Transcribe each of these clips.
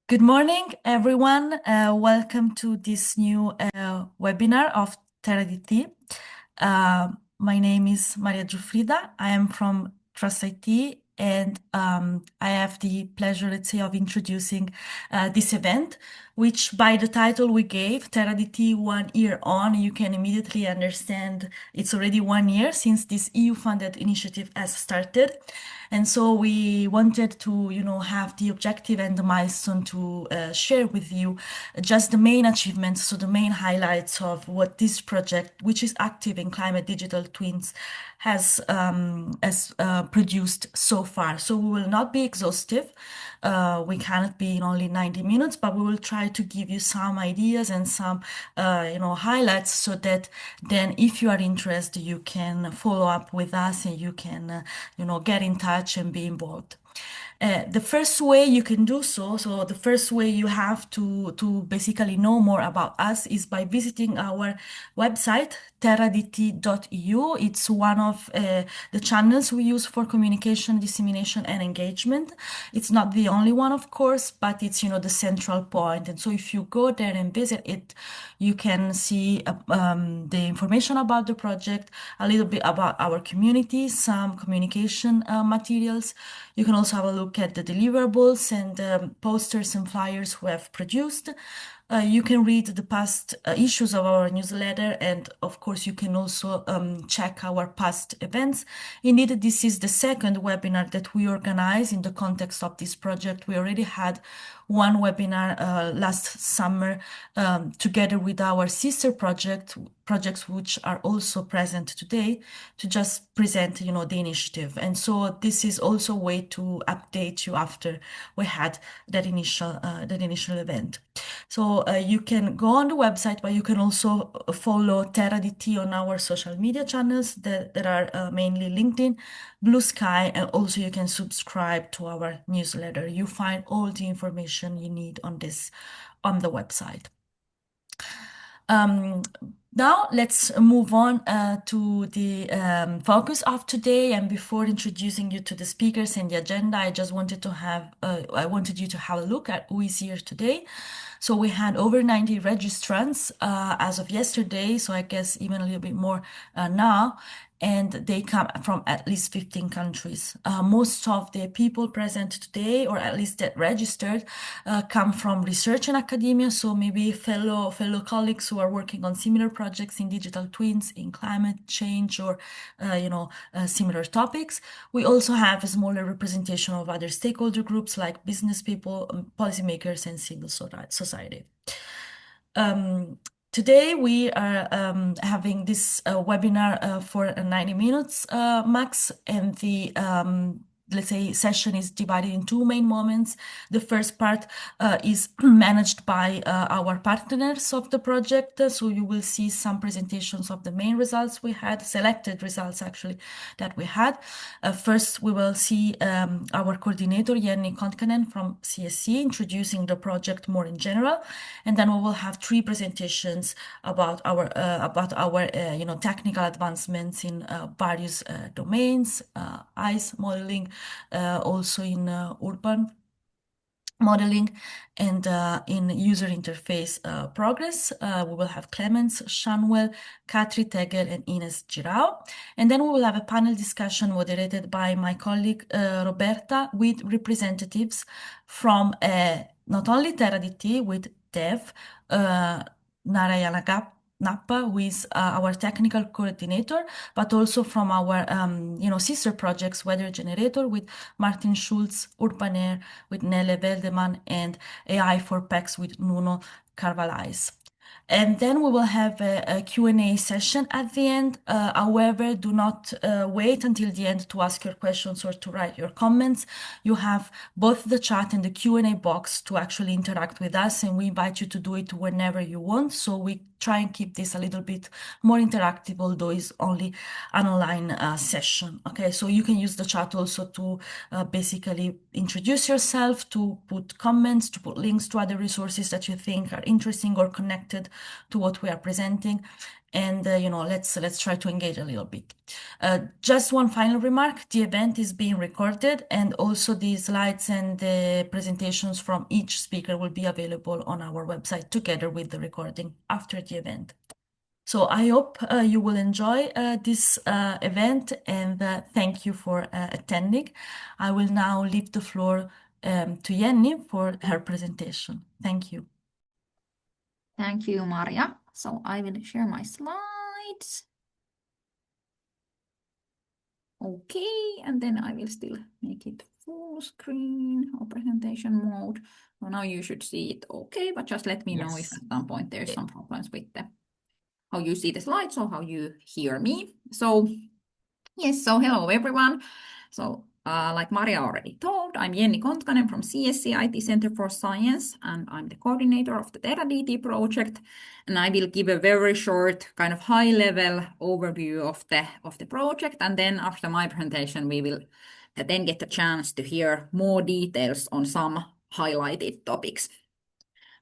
Good morning, everyone. Welcome to this new webinar of TerraDT. My name is Maria Giuffrida. I am from Trust IT, and I have the pleasure, let's say, of introducing this event, which by the title we gave, TerraDT 1 Year On, you can immediately understand it's already 1 year since this EU-funded initiative has started. And so we wanted to, have the objective and the milestone to share with you just the main achievements, so the main highlights of what this project, which is active in climate digital twins, has produced so far. So we will not be exhaustive. We cannot be in only 90 minutes, but we will try to give you some ideas and some, highlights so that then if you are interested, you can follow up with us and you can, get in touch and be involved. The first way you can do so the first way you have to basically know more about us is by visiting our website, terradt.eu. It's one of the channels we use for communication, dissemination, and engagement. It's not the only one, of course, but it's, the central point. And so if you go there and visit it, you can see the information about the project, a little bit about our community, some communication materials. You can also have a look at the deliverables and posters and flyers we have produced. You can read the past issues of our newsletter, and of course, you can also check our past events. Indeed, this is the second webinar that we organize in the context of this project. We already had one webinar last summer together with our sister projects which are also present today to just present the initiative. And so this is also a way to update you after we had that initial event. So you can go on the website, but you can also follow TerraDT on our social media channels that are mainly LinkedIn, Blue Sky, and also you can subscribe to our newsletter. You find all the information you need on this on the website. Now let's move on to the focus of today. And before introducing you to the speakers and the agenda, I just wanted to I wanted you to have a look at who is here today. So we had over 90 registrants as of yesterday, so I guess even a little bit more now, and they come from at least 15 countries. Most of the people present today, or at least that registered, come from research and academia, so maybe fellow colleagues who are working on similar projects in digital twins, in climate change, or similar topics. We also have a smaller representation of other stakeholder groups like business people, policymakers, and civil society. Today we are having this webinar for 90 minutes max, and the let's say session is divided in two main moments. The first part is managed by our partners of the project. So you will see some presentations of the main results we had, selected results actually that we had. First, we will see our coordinator, Jenny Kontkanen from CSC, introducing the project more in general. And then we will have three presentations about our technical advancements in various domains, ice modeling, also in urban modeling, and in user interface progress. We will have Clemens Shanwell, Katri Tegel, and Ines Girao. And then we will have a panel discussion moderated by my colleague Roberta, with representatives from not only TerraDT, with Dev Narayana Nappa, who is our technical coordinator, but also from our sister projects, WeatherGenerator with Martin Schulz, UrbanAIR with Nele Veldeman, and AI for PEX with Nuno Carvalhais. And then we will have a Q&A session at the end. However, do not wait until the end to ask your questions or to write your comments. You have both the chat and the Q&A box to actually interact with us, and we invite you to do it whenever you want. So we try and keep this a little bit more interactive, although it's only an online session. Okay, so you can use the chat also to basically introduce yourself, to put comments, to put links to other resources that you think are interesting or connected to what we are presenting. and let's try to engage a little bit. Just one final remark: the event is being recorded, and also the slides and the presentations from each speaker will be available on our website together with the recording after the event. So I hope you will enjoy this event, and thank you for attending. I will now leave the floor to Jenny for her presentation. Thank you. Thank you, Maria. So I will share my slides. Okay, and then I will still make it full screen or presentation mode. So now you should see it okay, but just let me know if at some point there's some problems with how you see the slides or how you hear me. So yes, so hello everyone. So like Maria already told, I'm Jenni Kontkanen from CSC IT Center for Science, and I'm the coordinator of the TerraDT project. And I will give a very short kind of high-level overview of the project. And then after my presentation, we will then get a chance to hear more details on some highlighted topics.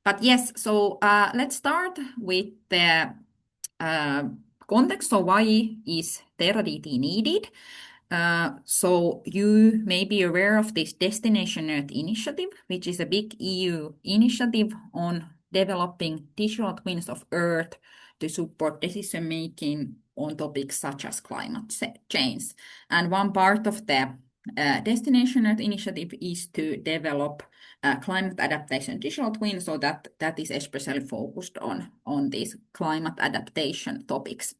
But yes, so let's start with the context. So why is TerraDT needed? So you may be aware of this Destination Earth initiative, which is a big EU initiative on developing digital twins of Earth to support decision-making on topics such as climate change. And one part of the Destination Earth initiative is to develop climate adaptation digital twin, so that is especially focused on these climate adaptation topics.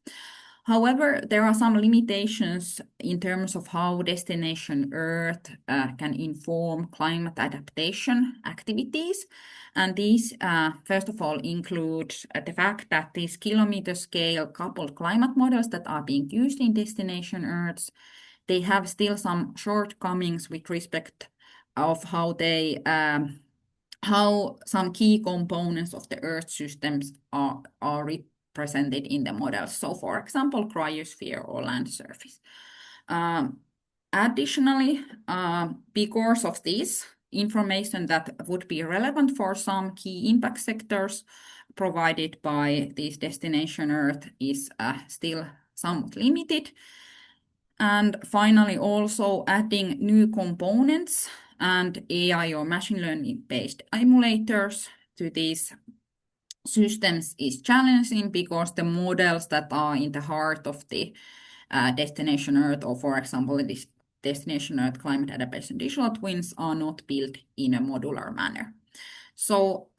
However, there are some limitations in terms of how Destination Earth can inform climate adaptation activities. And these, first of all, include the fact that these kilometer-scale coupled climate models that are being used in Destination Earth, they have still some shortcomings with respect of how they how some key components of the Earth systems are represented in the models. So, for example, cryosphere or land surface. Additionally, because of this, information that would be relevant for some key impact sectors provided by this Destination Earth is still somewhat limited. And finally, also adding new components and AI or machine learning-based emulators to these systems is challenging because the models that are in the heart of the Destination Earth, or for example, this Destination Earth climate adaptation digital twins, are not built in a modular manner. So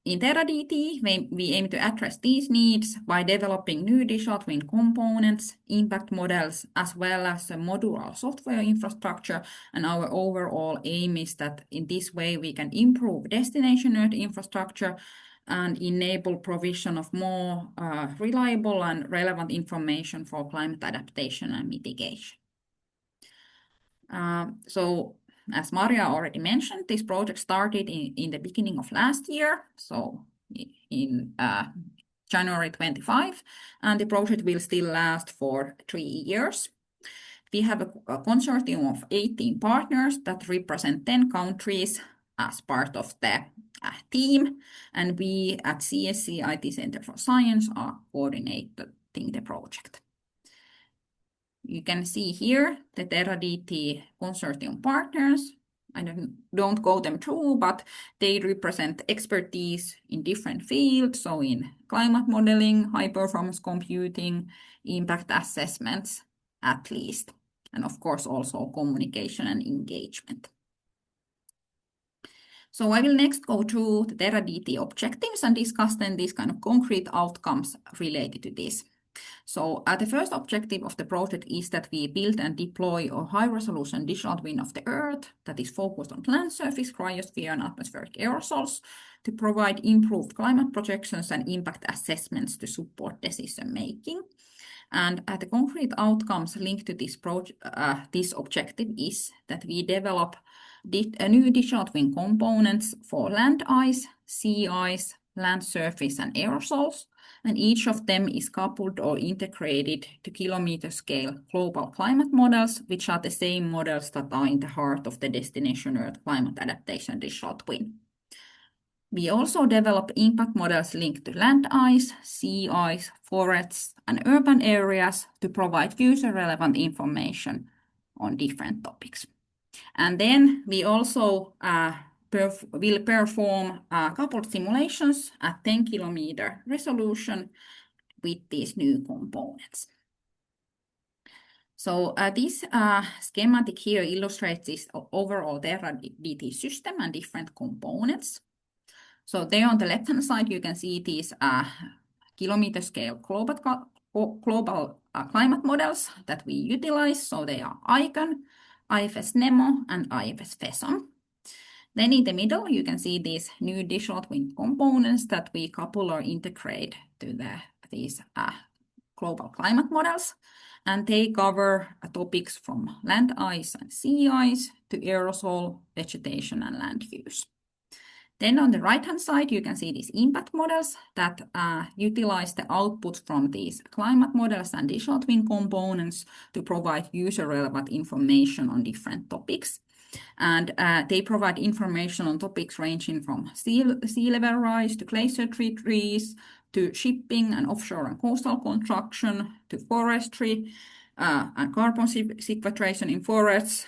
in TerraDT, we aim to address these needs by developing new digital twin components, impact models, as well as a modular software infrastructure. And our overall aim is that in this way we can improve Destination Earth infrastructure and enable provision of more reliable and relevant information for climate adaptation and mitigation. So, as Maria already mentioned, this project started in the beginning of last year, so in January 25, and the project will still last for 3 years. We have a consortium of 18 partners that represent 10 countries as part of the team, and we at CSC IT Center for Science are coordinating the project. You can see here the TerraDT consortium partners. I don't go them through, but they represent expertise in different fields, so in climate modeling, high-performance computing, impact assessments, at least, and of course also communication and engagement. So I will next go through the TerraDT objectives and discuss then these kind of concrete outcomes related to this. So the first objective of the project is that we build and deploy a high-resolution digital twin of the Earth that is focused on land surface, cryosphere, and atmospheric aerosols to provide improved climate projections and impact assessments to support decision-making. And the concrete outcomes linked to this objective is that we develop new digital twin components for land ice, sea ice, land surface, and aerosols. And each of them is coupled or integrated to kilometer-scale global climate models, which are the same models that are in the heart of the Destination Earth climate adaptation digital twin. We also develop impact models linked to land ice, sea ice, forests, and urban areas to provide user-relevant information on different topics. And then we also will perform coupled simulations at 10-kilometer resolution with these new components. So this schematic here illustrates this overall TerraDT system and different components. So there on the left-hand side, you can see these kilometer scale global climate models that we utilize. So they are ICON, IFS NEMO, and IFS FESOM. Then in the middle, you can see these new digital twin components that we couple or integrate to these global climate models. And they cover topics from land ice and sea ice to aerosol, vegetation, and land use. Then on the right-hand side, you can see these impact models that utilize the output from these climate models and digital twin components to provide user-relevant information on different topics. And they provide information on topics ranging from sea level rise to glacier trees, to shipping and offshore and coastal construction, to forestry and carbon sequestration in forests,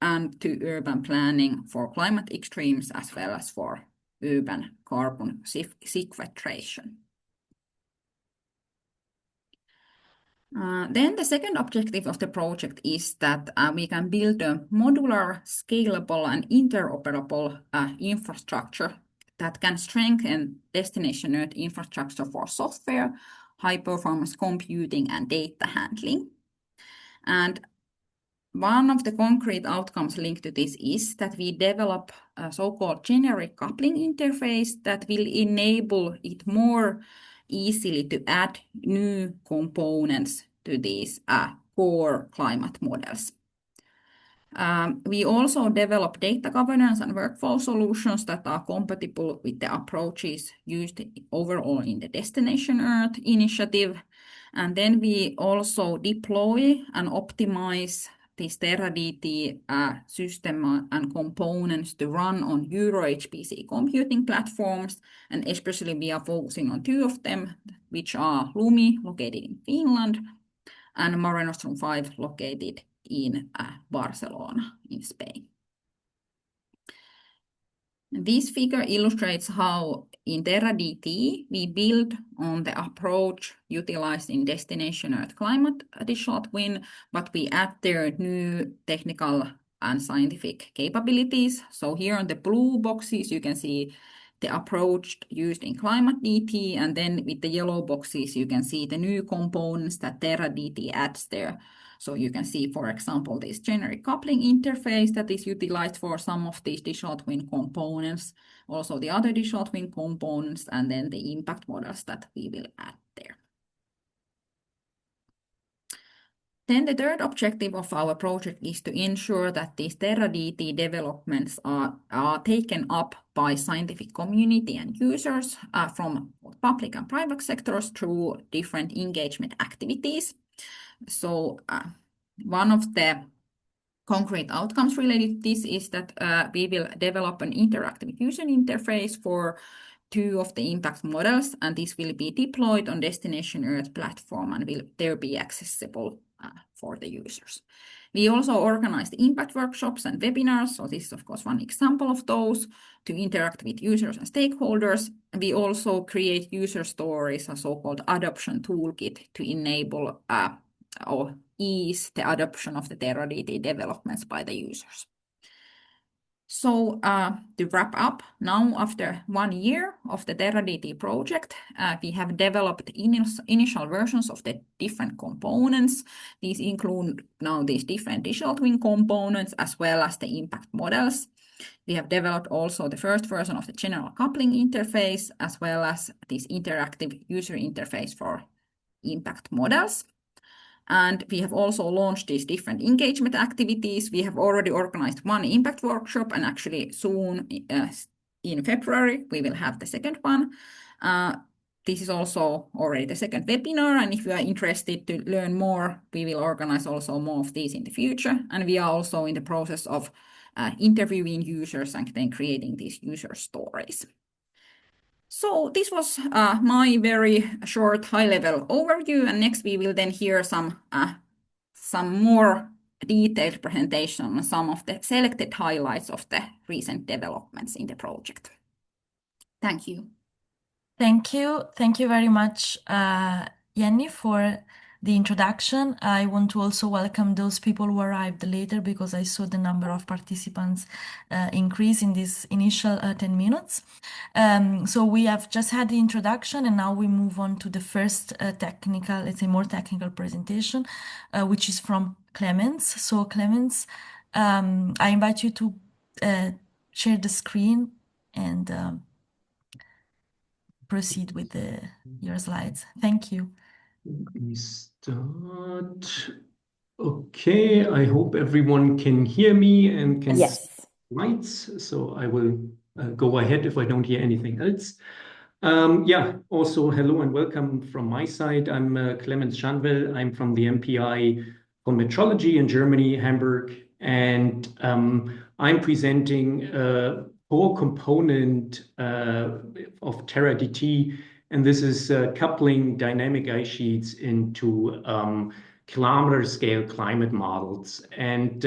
and to urban planning for climate extremes as well as for urban carbon sequestration. Then the second objective of the project is that we can build a modular, scalable, and interoperable infrastructure that can strengthen destination Earth infrastructure for software, high-performance computing, and data handling. And one of the concrete outcomes linked to this is that we develop a so-called generic coupling interface that will enable it more easily to add new components to these core climate models. We also develop data governance and workflow solutions that are compatible with the approaches used overall in the Destination Earth initiative. And then we also deploy and optimize this TerraDT system and components to run on Euro HPC computing platforms. And especially we are focusing on two of them, which are Lumi, located in Finland, and Mare Nostrum 5, located in Barcelona in Spain. This figure illustrates how in TerraDT we build on the approach utilized in Destination Earth Climate Digital Twin, but we add their new technical and scientific capabilities. So here on the blue boxes, you can see the approach used in ClimateDT, and then with the yellow boxes, you can see the new components that TerraDT adds there. So you can see, for example, this generic coupling interface that is utilized for some of these digital twin components, also the other digital twin components, and then the impact models that we will add there. Then the third objective of our project is to ensure that these TerraDT developments are taken up by scientific community and users from public and private sectors through different engagement activities. So one of the concrete outcomes related to this is that we will develop an interactive user interface for two of the impact models, and this will be deployed on Destination Earth platform and will there be accessible for the users. We also organized impact workshops and webinars, so this is of course one example of those, to interact with users and stakeholders. We also create user stories, a so-called adoption toolkit, to enable or ease the adoption of the TerraDT developments by the users. So to wrap up, now after 1 year of the TerraDT project, we have developed initial versions of the different components. These include now these different digital twin components as well as the impact models. We have developed also the first version of the general coupling interface as well as this interactive user interface for impact models. And we have also launched these different engagement activities. We have already organized one impact workshop, and actually soon in February, we will have the second one. This is also already the second webinar, and if you are interested to learn more, we will organize also more of these in the future. And we are also in the process of interviewing users and then creating these user stories. So this was my very short high-level overview, and next we will then hear some more detailed presentation on some of the selected highlights of the recent developments in the project. Thank you. Thank you. Thank you very much, Jenny, for the introduction. I want to also welcome those people who arrived later because I saw the number of participants increase in this initial 10 minutes. So we have just had the introduction and now we move on to the first technical, let's say more technical presentation, which is from Clemens. So Clemens, I invite you to share the screen and proceed with your slides. Thank you. Let me start. Okay, I hope everyone can hear me and can see lights. So I will go ahead if I don't hear anything else. Yeah, also hello and welcome from my side. I'm Clemens Schanwell. I'm from the MPI for Metrology in Germany, Hamburg, and I'm presenting a core component of TerraDT, and this is coupling dynamic ice sheets into kilometer scale climate models. And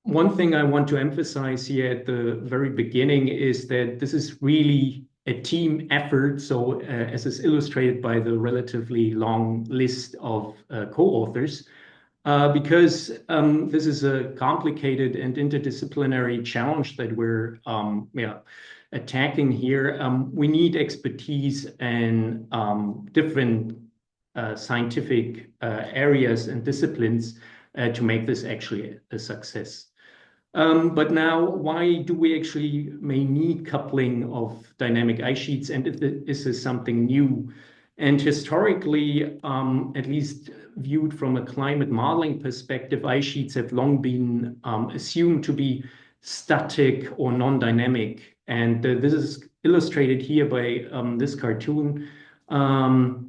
one thing I want to emphasize here at the very beginning is that this is really a team effort. So as is illustrated by the relatively long list of co-authors, because this is a complicated and interdisciplinary challenge that we're attacking here. We need expertise in different scientific areas and disciplines to make this actually a success. But now, why do we actually may need coupling of dynamic ice sheets, and if this is something new? And historically, at least viewed from a climate modeling perspective, ice sheets have long been assumed to be static or non-dynamic. And this is illustrated here by this cartoon, so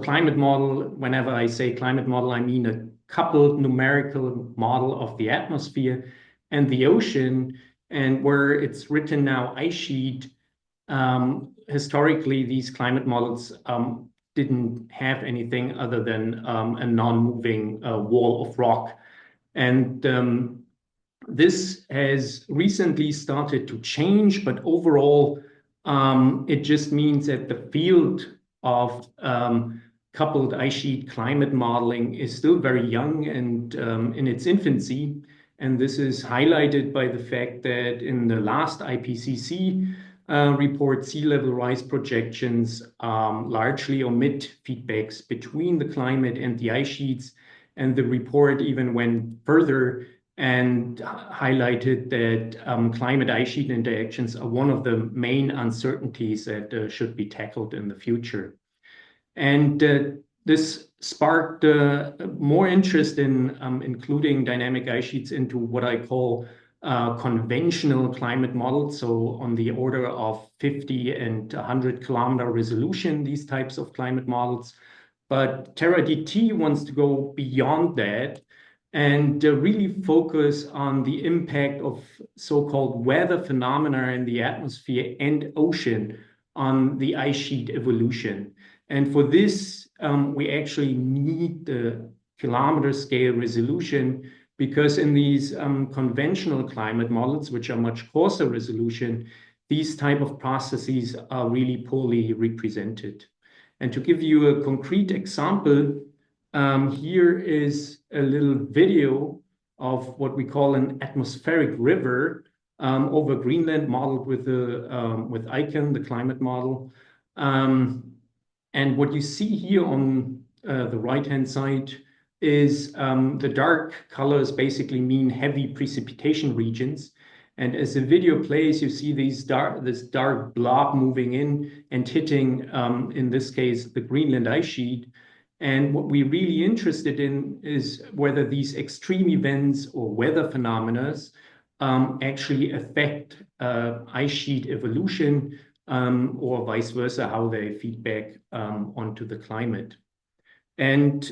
climate model, whenever I say climate model, I mean a coupled numerical model of the atmosphere and the ocean, and where it's written now ice sheet. Historically, these climate models didn't have anything other than a non-moving wall of rock. And this has recently started to change, but overall, it just means that the field of coupled ice sheet climate modeling is still very young and in its infancy. And this is highlighted by the fact that in the last IPCC report, sea level rise projections largely omit feedbacks between the climate and the ice sheets. And the report even went further and highlighted that climate ice sheet interactions are one of the main uncertainties that should be tackled in the future. And this sparked more interest in including dynamic ice sheets into what I call conventional climate models, so on the order of 50 and 100 kilometer resolution, these types of climate models. But TerraDT wants to go beyond that and really focus on the impact of so-called weather phenomena in the atmosphere and ocean on the ice sheet evolution. And for this, we actually need the kilometer scale resolution, because in these conventional climate models, which are much coarser resolution, these type of processes are really poorly represented. And to give you a concrete example, here is a little video of what we call an atmospheric river over Greenland, modeled with ICAN, the climate model. And what you see here on the right-hand side is the dark colors basically mean heavy precipitation regions. And as the video plays, you see this dark blob moving in and hitting, in this case, the Greenland ice sheet. And what we're really interested in is whether these extreme events or weather phenomena actually affect ice sheet evolution, or vice versa, how they feedback onto the climate. And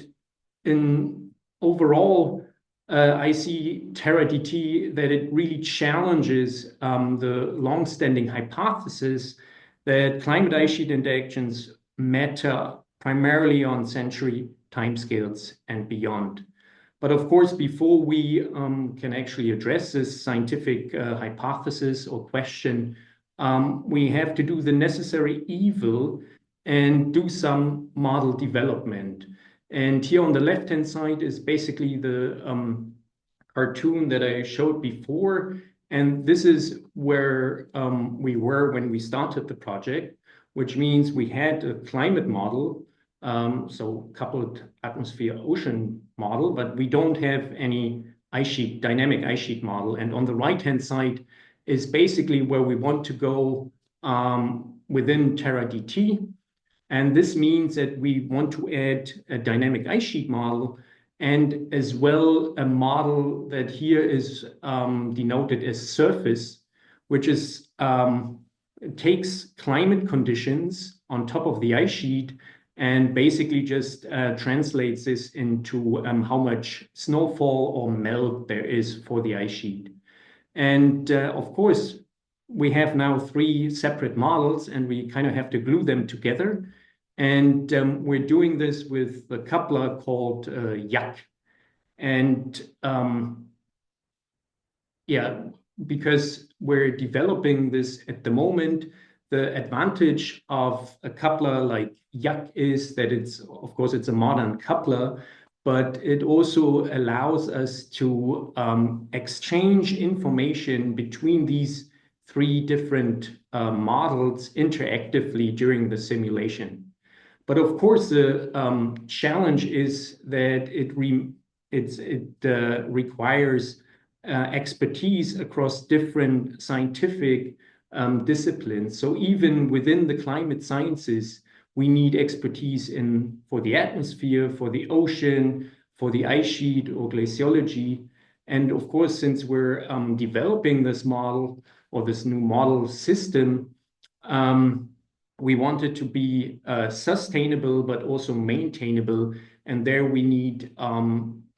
overall, I see TerraDT that it really challenges the long-standing hypothesis that climate ice sheet interactions matter primarily on century timescales and beyond. But of course, before we can actually address this scientific hypothesis or question, we have to do the necessary evil and do some model development. And here on the left-hand side is basically the cartoon that I showed before. And this is where we were when we started the project, which means we had a climate model, so coupled atmosphere ocean model, but we don't have any ice sheet, dynamic ice sheet model. And on the right-hand side is basically where we want to go within TerraDT. And this means that we want to add a dynamic ice sheet model and as well a model that here is denoted as surface, which is takes climate conditions on top of the ice sheet and basically just translates this into how much snowfall or melt there is for the ice sheet. And of course, we have now 3 separate models and we kind of have to glue them together. And we're doing this with a coupler called YAC. And yeah, because we're developing this at the moment, the advantage of a coupler like YAC is that it's, of course, it's a modern coupler, but it also allows us to exchange information between these 3 different models interactively during the simulation. But of course, the challenge is that it requires expertise across different scientific disciplines. So even within the climate sciences, we need expertise for the atmosphere, for the ocean, for the ice sheet or glaciology. And of course, since we're developing this model or this new model system, we want it to be sustainable, but also maintainable. And there we need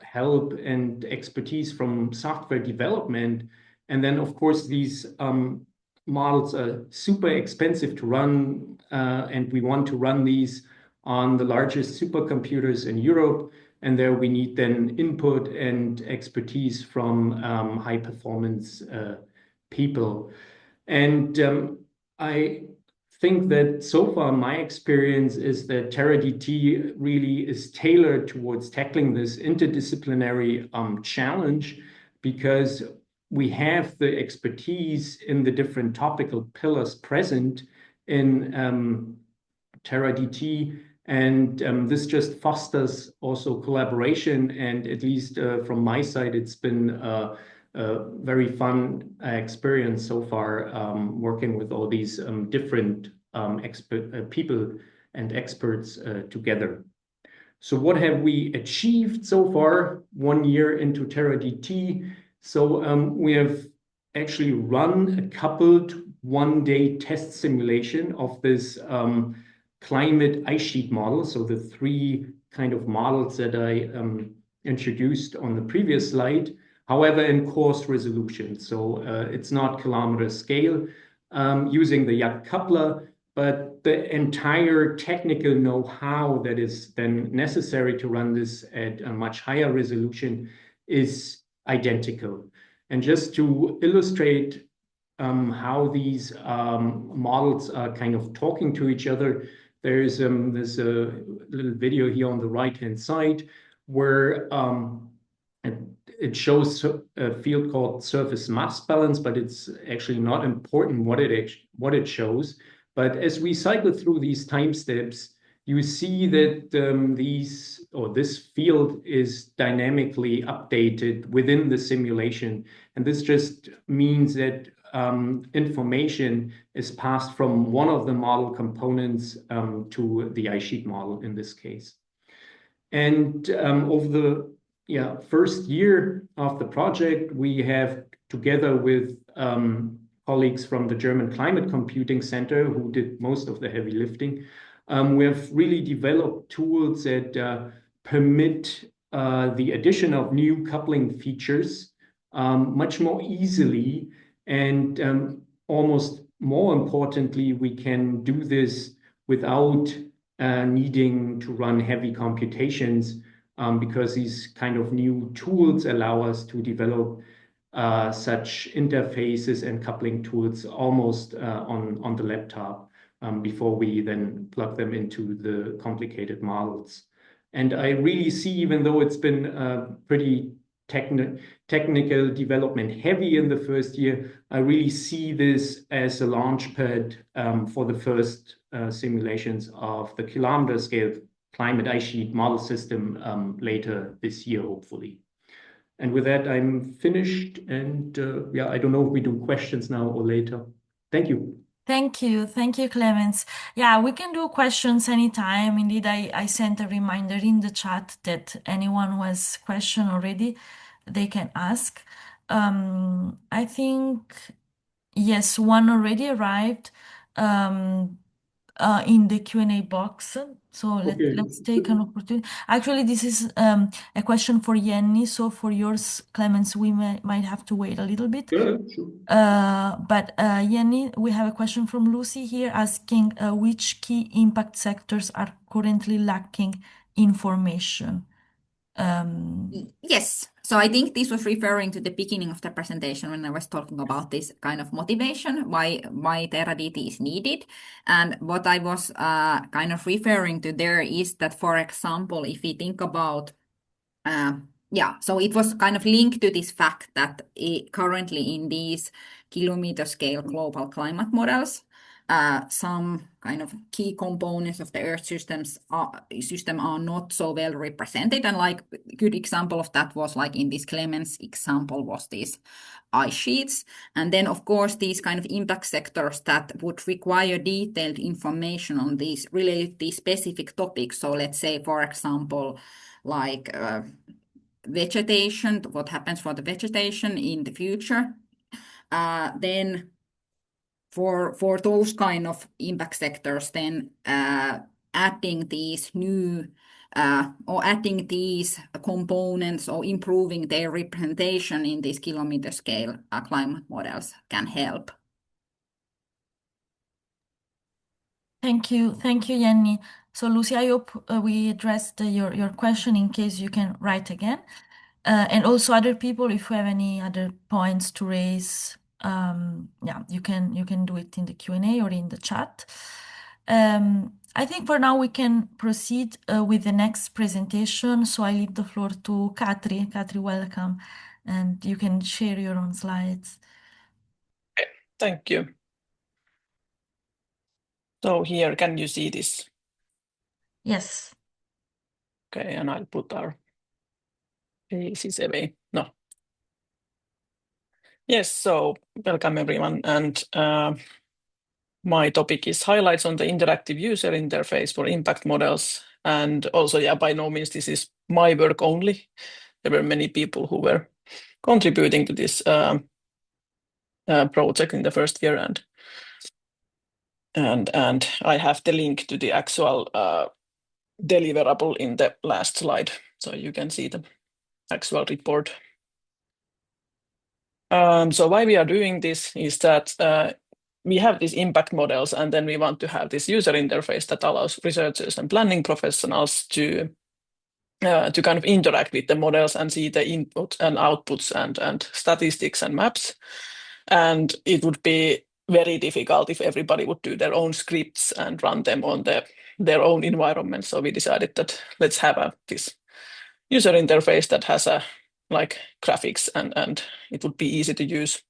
help and expertise from software development. And then, of course, these models are super expensive to run, and we want to run these on the largest supercomputers in Europe. And there we need then input and expertise from high performance people. And I think that so far my experience is that TerraDT really is tailored towards tackling this interdisciplinary challenge because we have the expertise in the different topical pillars present in TerraDT, and this just fosters also collaboration. And at least from my side, it's been a very fun experience so far working with all these different people and experts together. So what have we achieved so far 1 year into TerraDT? So we have actually run a coupled 1-day test simulation of this climate ice sheet model. So the 3 kind of models that I introduced on the previous slide, however, in coarse resolution. So it's not kilometer scale using the YAC coupler, but the entire technical know-how that is then necessary to run this at a much higher resolution is identical. And just to illustrate how these models are kind of talking to each other, there's this little video here on the right-hand side where it shows a field called surface mass balance, but it's actually not important what it shows. But as we cycle through these time steps, you see that this field is dynamically updated within the simulation. And this just means that information is passed from one of the model components to the ice sheet model in this case. And over the first year of the project, we have, together with colleagues from the German Climate Computing Center, who did most of the heavy lifting, we have really developed tools that permit the addition of new coupling features much more easily. And almost more importantly, we can do this without needing to run heavy computations because these kind of new tools allow us to develop such interfaces and coupling tools almost on the laptop before we then plug them into the complicated models. And I really see, even though it's been pretty technical development heavy in the first year, I really see this as a launch pad for the first simulations of the kilometer scale climate ice sheet model system later this year, hopefully. And with that, I'm finished. And yeah, I don't know if we do questions now or later. Thank you. Thank you. Thank you, Clemens. Yeah, we can do questions anytime. Indeed, I sent a reminder in the chat that anyone who has question already, they can ask. I think, yes, one already arrived in the Q&A box. So let's take an opportunity. Actually, this is a question for Jenny. So for yours, Clemens, we might have to wait a little bit. Yeah, sure. But Jenny, we have a question from Lucy here asking which key impact sectors are currently lacking information. Yes. So I think this was referring to the beginning of the presentation when I was talking about this kind of motivation, why TerraDT is needed. And what I was kind of referring to there is that, for example, if we think about so it was kind of linked to this fact that currently in these kilometer scale global climate models, some kind of key components of the Earth system are not so well represented. And like a good example of that was like in this Clemens example was these ice sheets. And then of course these kind of impact sectors that would require detailed information on these related to specific topics. So let's say, for example, like vegetation, what happens for the vegetation in the future. Then for those kind of impact sectors, then adding these new or adding these components or improving their representation in these kilometer scale climate models can help. Thank you, Jenny. So Lucy, I hope we addressed your question. In case you can write again. And also other people, if you have any other points to raise, yeah, you can do it in the Q&A or in the chat. I think for now we can proceed with the next presentation. So I leave the floor to Katri. Katri, welcome. And you can share your own slides. Okay, thank you. So here, can you see this? Yes. Okay, and I'll put our faces away. No. Yes, so welcome everyone. And my topic is highlights on the interactive user interface for impact models. And also, yeah, by no means this is my work only. There were many people who were contributing to this project in the first year, and I have the link to the actual deliverable in the last slide, so you can see the actual report. So why we are doing this is that we have these impact models, and then we want to have this user interface that allows researchers and planning professionals to kind of interact with the models and see the inputs and outputs and statistics and maps. And it would be very difficult if everybody would do their own scripts and run them on their own environment. So we decided that let's have this user interface that has like graphics and it would be easy to use.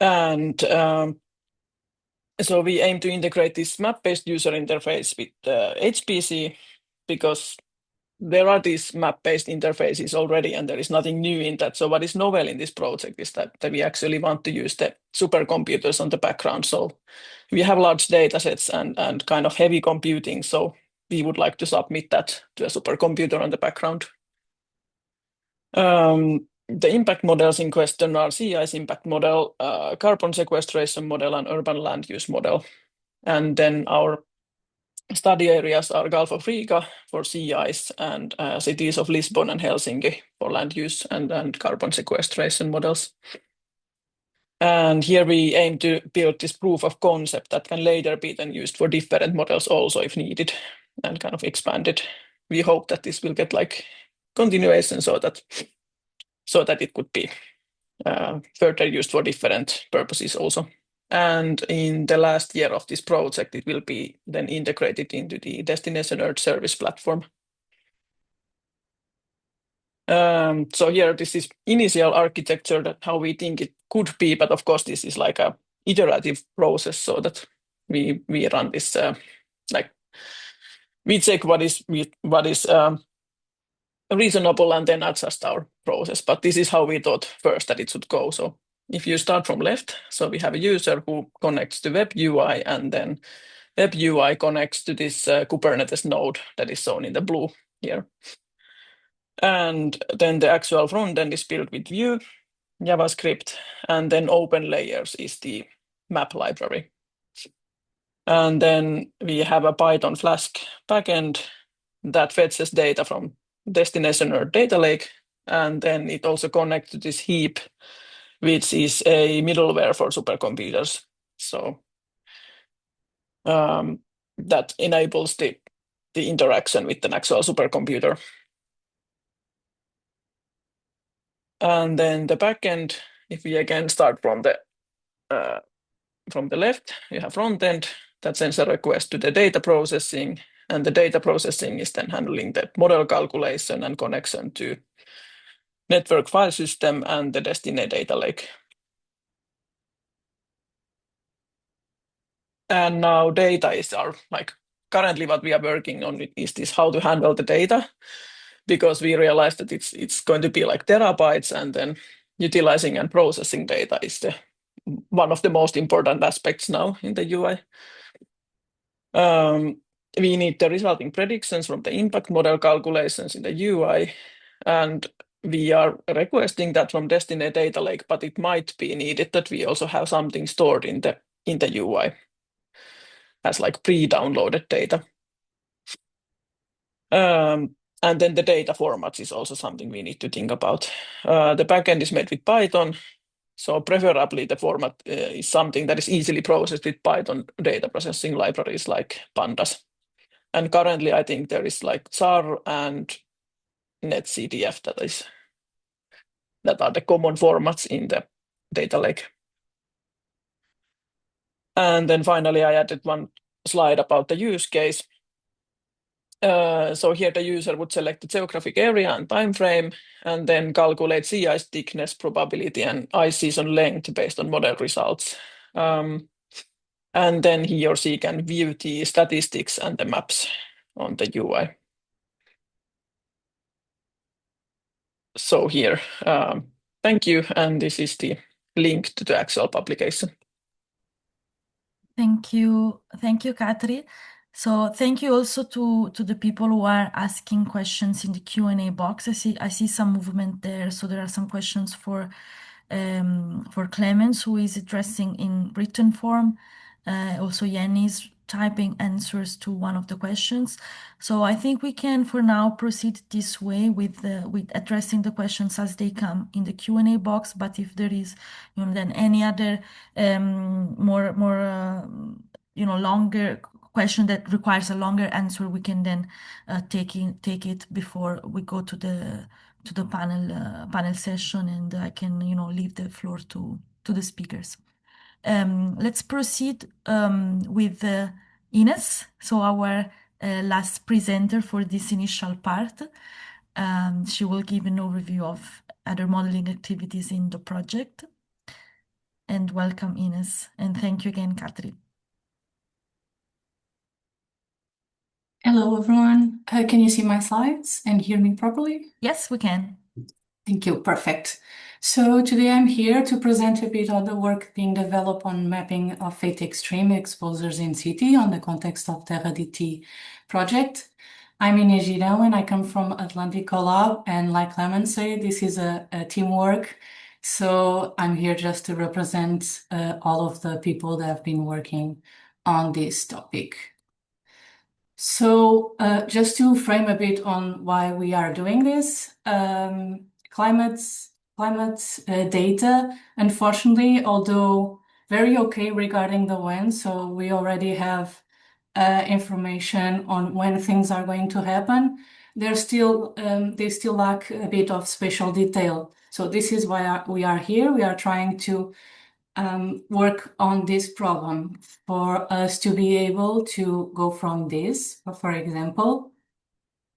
And so we aim to integrate this map-based user interface with HPC because there are these map-based interfaces already, and there is nothing new in that. So what is novel in this project is that we actually want to use the supercomputers on the background. So we have large data sets and kind of heavy computing. So we would like to submit that to a supercomputer on the background. The impact models in question are sea ice impact model, carbon sequestration model, and urban land use model. And then our study areas are Gulf of Riga for sea ice and cities of Lisbon and Helsinki for land use and carbon sequestration models. And here we aim to build this proof of concept that can later be then used for different models also if needed and kind of expanded. We hope that this will get like continuation so that it could be further used for different purposes also. And in the last year of this project, it will be then integrated into the Destination Earth service platform. So here, this is initial architecture that how we think it could be, but of course, this is like a iterative process so that we run this like we check what is reasonable and then adjust our process. But this is how we thought first that it should go. So if you start from left, so we have a user who connects to web UI, and then web UI connects to this Kubernetes node that is shown in the blue here. And then the actual front end is built with Vue, JavaScript, and then OpenLayers is the map library. And then we have a Python Flask backend that fetches data from Destination Earth data lake, and then it also connects to this heap, which is a middleware for supercomputers. So that enables the interaction with an actual supercomputer. And then the backend, if we again start from the left, you have front end that sends a request to the data processing, and the data processing is then handling the model calculation and connection to network file system and the Destination data lake. And now data is our, like currently what we are working on is this how to handle the data, because we realized that it's going to be like terabytes, and then utilizing and processing data is one of the most important aspects now in the UI. We need the resulting predictions from the impact model calculations in the UI, and we are requesting that from Destination data lake, but it might be needed that we also have something stored in the UI as like pre-downloaded data. And then the data formats is also something we need to think about. The backend is made with Python, so preferably the format is something that is easily processed with Python data processing libraries like Pandas. And currently, I think there is like SAR and NetCDF that are the common formats in the data lake. And then finally, I added one slide about the use case. So here the user would select the geographic area and time frame, and then calculate sea ice thickness, probability, and ice season length based on model results. And then he or she can view the statistics and the maps on the UI. So here, thank you, and this is the link to the actual publication. Thank you, Katri. So thank you also to the people who are asking questions in the Q&A box. I see some movement there. So there are some questions for Clemens, who is addressing in written form. Also, Jenny is typing answers to one of the questions. So I think we can, for now, proceed this way with addressing the questions as they come in the Q&A box. But if there is, then any other more longer question that requires a longer answer, we can then take it before we go to the panel session, and I can leave the floor to the speakers. Let's proceed with Ines, so our last presenter for this initial part. She will give an overview of other modeling activities in the project. And welcome, Ines, and thank you again, Katri. Hello, everyone. Can you see my slides and hear me properly? Yes, we can. Thank you. Perfect. So today I'm here to present a bit of the work being developed on mapping of fate extreme exposures in city on the context of TerraDT project. I'm Inês Girão and I come from Atlântico Lab, and like Clemens said, this is a teamwork. So I'm here just to represent all of the people that have been working on this topic. So just to frame a bit on why we are doing this, climate data, unfortunately, although very okay regarding the when, so we already have information on when things are going to happen, they still lack a bit of spatial detail. So this is why we are here. We are trying to work on this problem for us to be able to go from this, for example,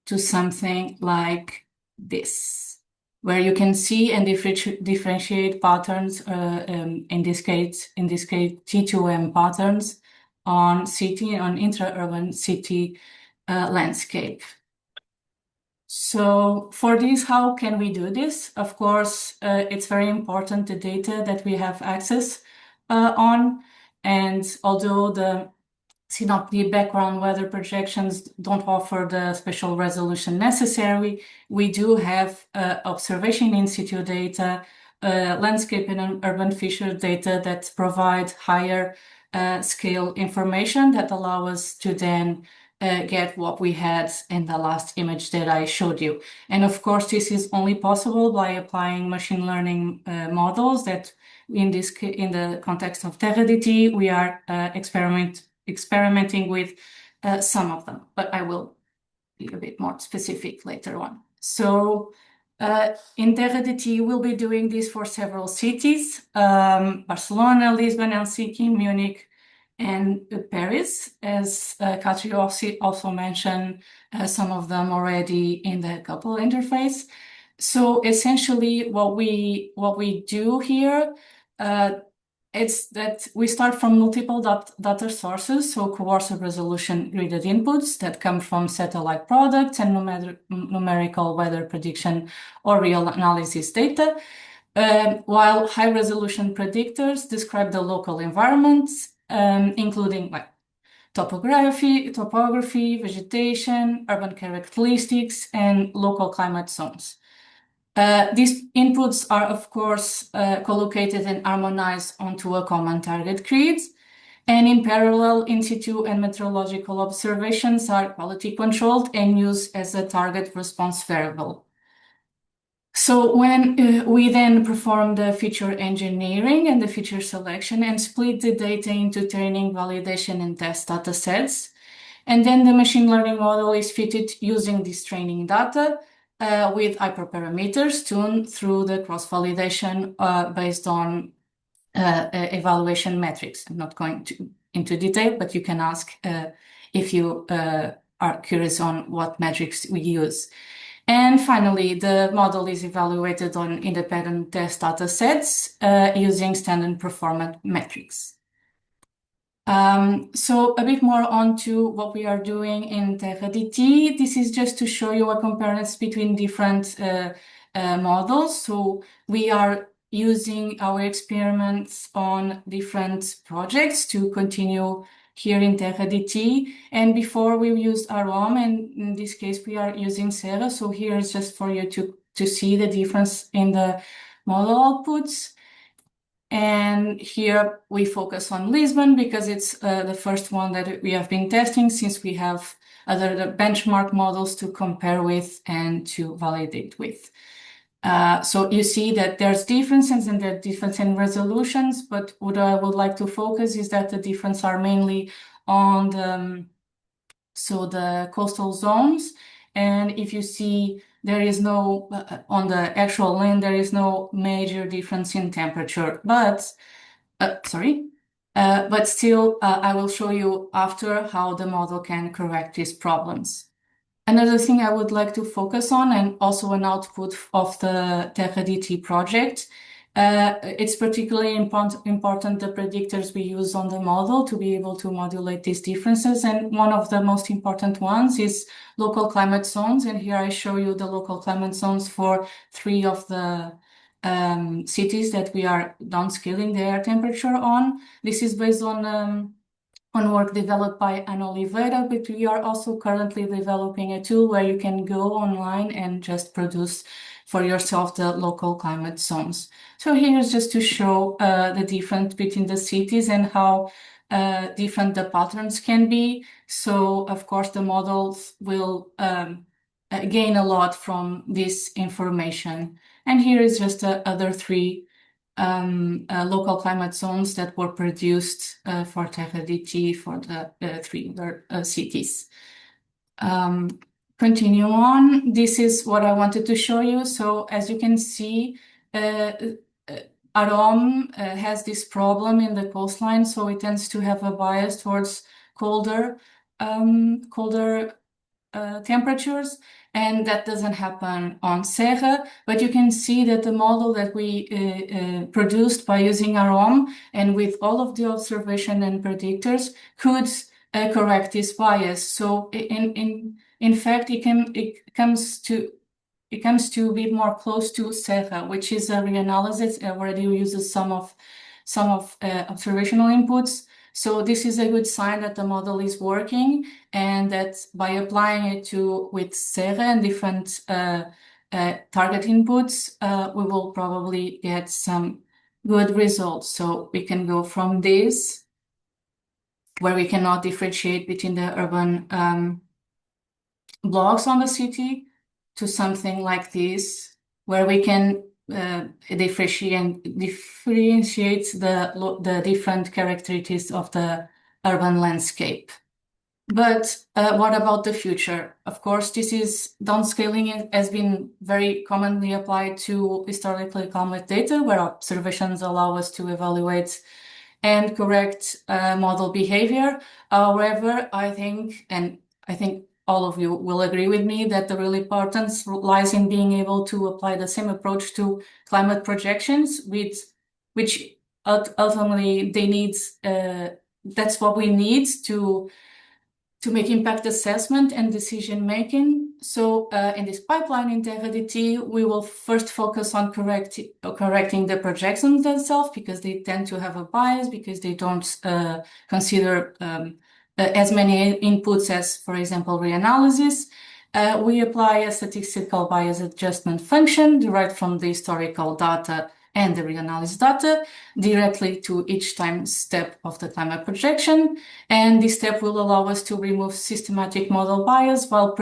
to something like this, where you can see and differentiate patterns, in this case, T2M patterns on intra-urban city landscape. So for this, how can we do this? Of course, it's very important the data that we have access on. And although the synoptic background weather projections don't offer the spatial resolution necessary, we do have observation in situ data, landscape and urban feature data that provide higher scale information that allow us to then get what we had in the last image that I showed you. And of course, this is only possible by applying machine learning models that in the context of TerraDT, we are experimenting with some of them, but I will be a bit more specific later on. So in TerraDT, we'll be doing this for several cities, Barcelona, Lisbon, Helsinki, Munich, and Paris, as Katri also mentioned some of them already in the couple interface. So essentially what we do here, it's that we start from multiple data sources, so coarser resolution gridded inputs that come from satellite products and numerical weather prediction or real analysis data, while high resolution predictors describe the local environments, including like topography, vegetation, urban characteristics, and local climate zones. These inputs are, of course, collocated and harmonized onto a common target grid. And in parallel, in situ and meteorological observations are quality controlled and used as a target response variable. So when we then perform the feature engineering and the feature selection and split the data into training, validation, and test data sets, and then the machine learning model is fitted using this training data with hyperparameters tuned through the cross-validation based on evaluation metrics. I'm not going into detail, but you can ask if you are curious on what metrics we use. And finally, the model is evaluated on independent test data sets using standard performance metrics. So a bit more onto what we are doing in TerraDT. This is just to show you a comparison between different models. So we are using our experiments on different projects to continue here in TerraDT. And before we used AROM, and in this case, we are using Serra. So here is just for you to see the difference in the model outputs. And here we focus on Lisbon because it's the first one that we have been testing since we have other benchmark models to compare with and to validate with. So you see that there's differences and there are differences in resolutions, but what I would like to focus is that the difference are mainly on the coastal zones. And if you see, there is no, on the actual land, there is no major difference in temperature, but still, I will show you after how the model can correct these problems. Another thing I would like to focus on, and also an output of the TerraDT project, it's particularly important the predictors we use on the model to be able to modulate these differences. And one of the most important ones is local climate zones. And here I show you the local climate zones for 3 of the cities that we are downscaling the air temperature on. This is based on work developed by Ana Oliveira, but we are also currently developing a tool where you can go online and just produce for yourself the local climate zones. So here is just to show the difference between the cities and how different the patterns can be. So of course the models will gain a lot from this information. And here is just the other three local climate zones that were produced for TerraDT for the three cities. Continue on. This is what I wanted to show you. So as you can see, Arom has this problem in the coastline, so it tends to have a bias towards colder temperatures, and that doesn't happen on Serra. But you can see that the model that we produced by using Arom and with all of the observation and predictors could correct this bias. So in fact, it comes to a bit more close to Serra, which is a reanalysis where it uses some of observational inputs. So this is a good sign that the model is working, and that by applying it with Serra and different target inputs, we will probably get some good results. So we can go from this, where we cannot differentiate between the urban blocks on the city, to something like this, where we can differentiate the different characteristics of the urban landscape. But what about the future? Of course, this is downscaling has been very commonly applied to historically climate data, where observations allow us to evaluate and correct model behavior. However, I think all of you will agree with me that the real importance lies in being able to apply the same approach to climate projections, which ultimately that's what we need to make impact assessment and decision making. So in this pipeline in TerraDT, we will first focus on correcting the projections themselves, because they tend to have a bias, because they don't consider as many inputs as, for example, reanalysis. We apply a statistical bias adjustment function derived from the historical data and the reanalysis data directly to each time step of the climate projection. And this step will allow us to remove systematic model bias while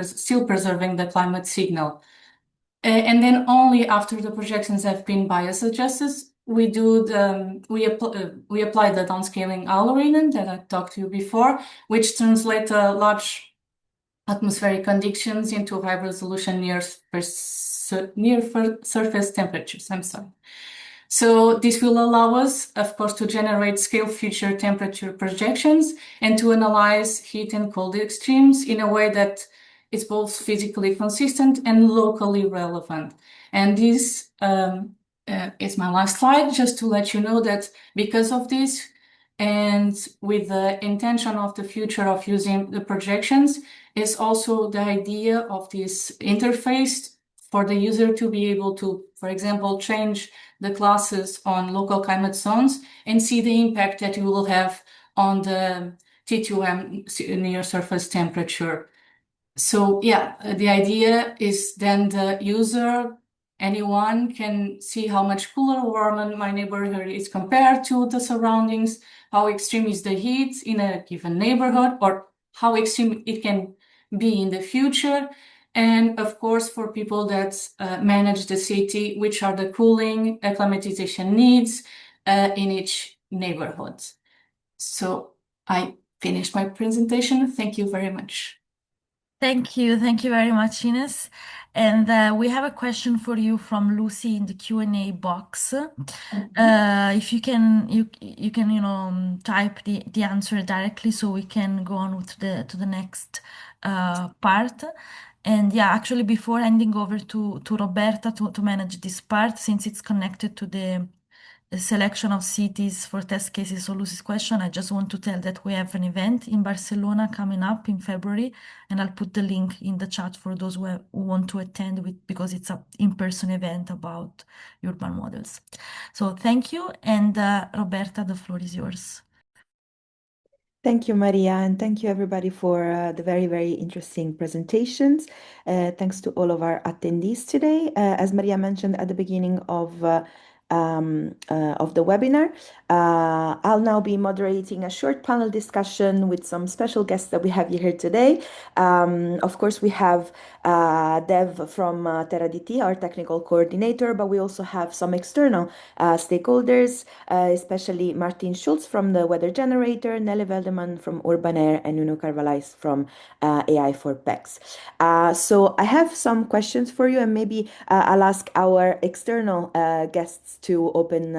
still preserving the climate signal. And then only after the projections have been bias adjusted, we apply the downscaling algorithm that I talked to you before, which translates large atmospheric conditions into high resolution near surface temperatures. I'm sorry. So this will allow us, of course, to generate scale future temperature projections and to analyze heat and cold extremes in a way that is both physically consistent and locally relevant. And this is my last slide, just to let you know that because of this, and with the intention of the future of using the projections, is also the idea of this interface for the user to be able to, for example, change the classes on local climate zones and see the impact that it will have on the T2M near surface temperature. So yeah, the idea is then the user, anyone, can see how much cooler or warmer my neighborhood is compared to the surroundings, how extreme is the heat in a given neighborhood, or how extreme it can be in the future. And of course, for people that manage the city, which are the cooling acclimatization needs in each neighborhood. So I finished my presentation. Thank you very much. Thank you. Thank you very much, Ines. And we have a question for you from Lucy in the Q&A box. If you can, type the answer directly so we can go on with to the next part. And yeah, actually, before handing over to Roberta to manage this part, since it's connected to the selection of cities for test cases or Lucy's question, I just want to tell that we have an event in Barcelona coming up in February, and I'll put the link in the chat for those who want to attend because it's an in-person event about urban models. So thank you, and Roberta, the floor is yours. Thank you, Maria, and thank you everybody for the very, very interesting presentations. Thanks to all of our attendees today. As Maria mentioned at the beginning of the webinar, I'll now be moderating a short panel discussion with some special guests that we have here today. Of course, we have Dev from TerraDT, our technical coordinator, but we also have some external stakeholders, especially Martin Schulz from the WeatherGenerator, Nele Veldeman from UrbanAIR, and Nuno Carvalhais from AI for PEX. So I have some questions for you, and maybe I'll ask our external guests to open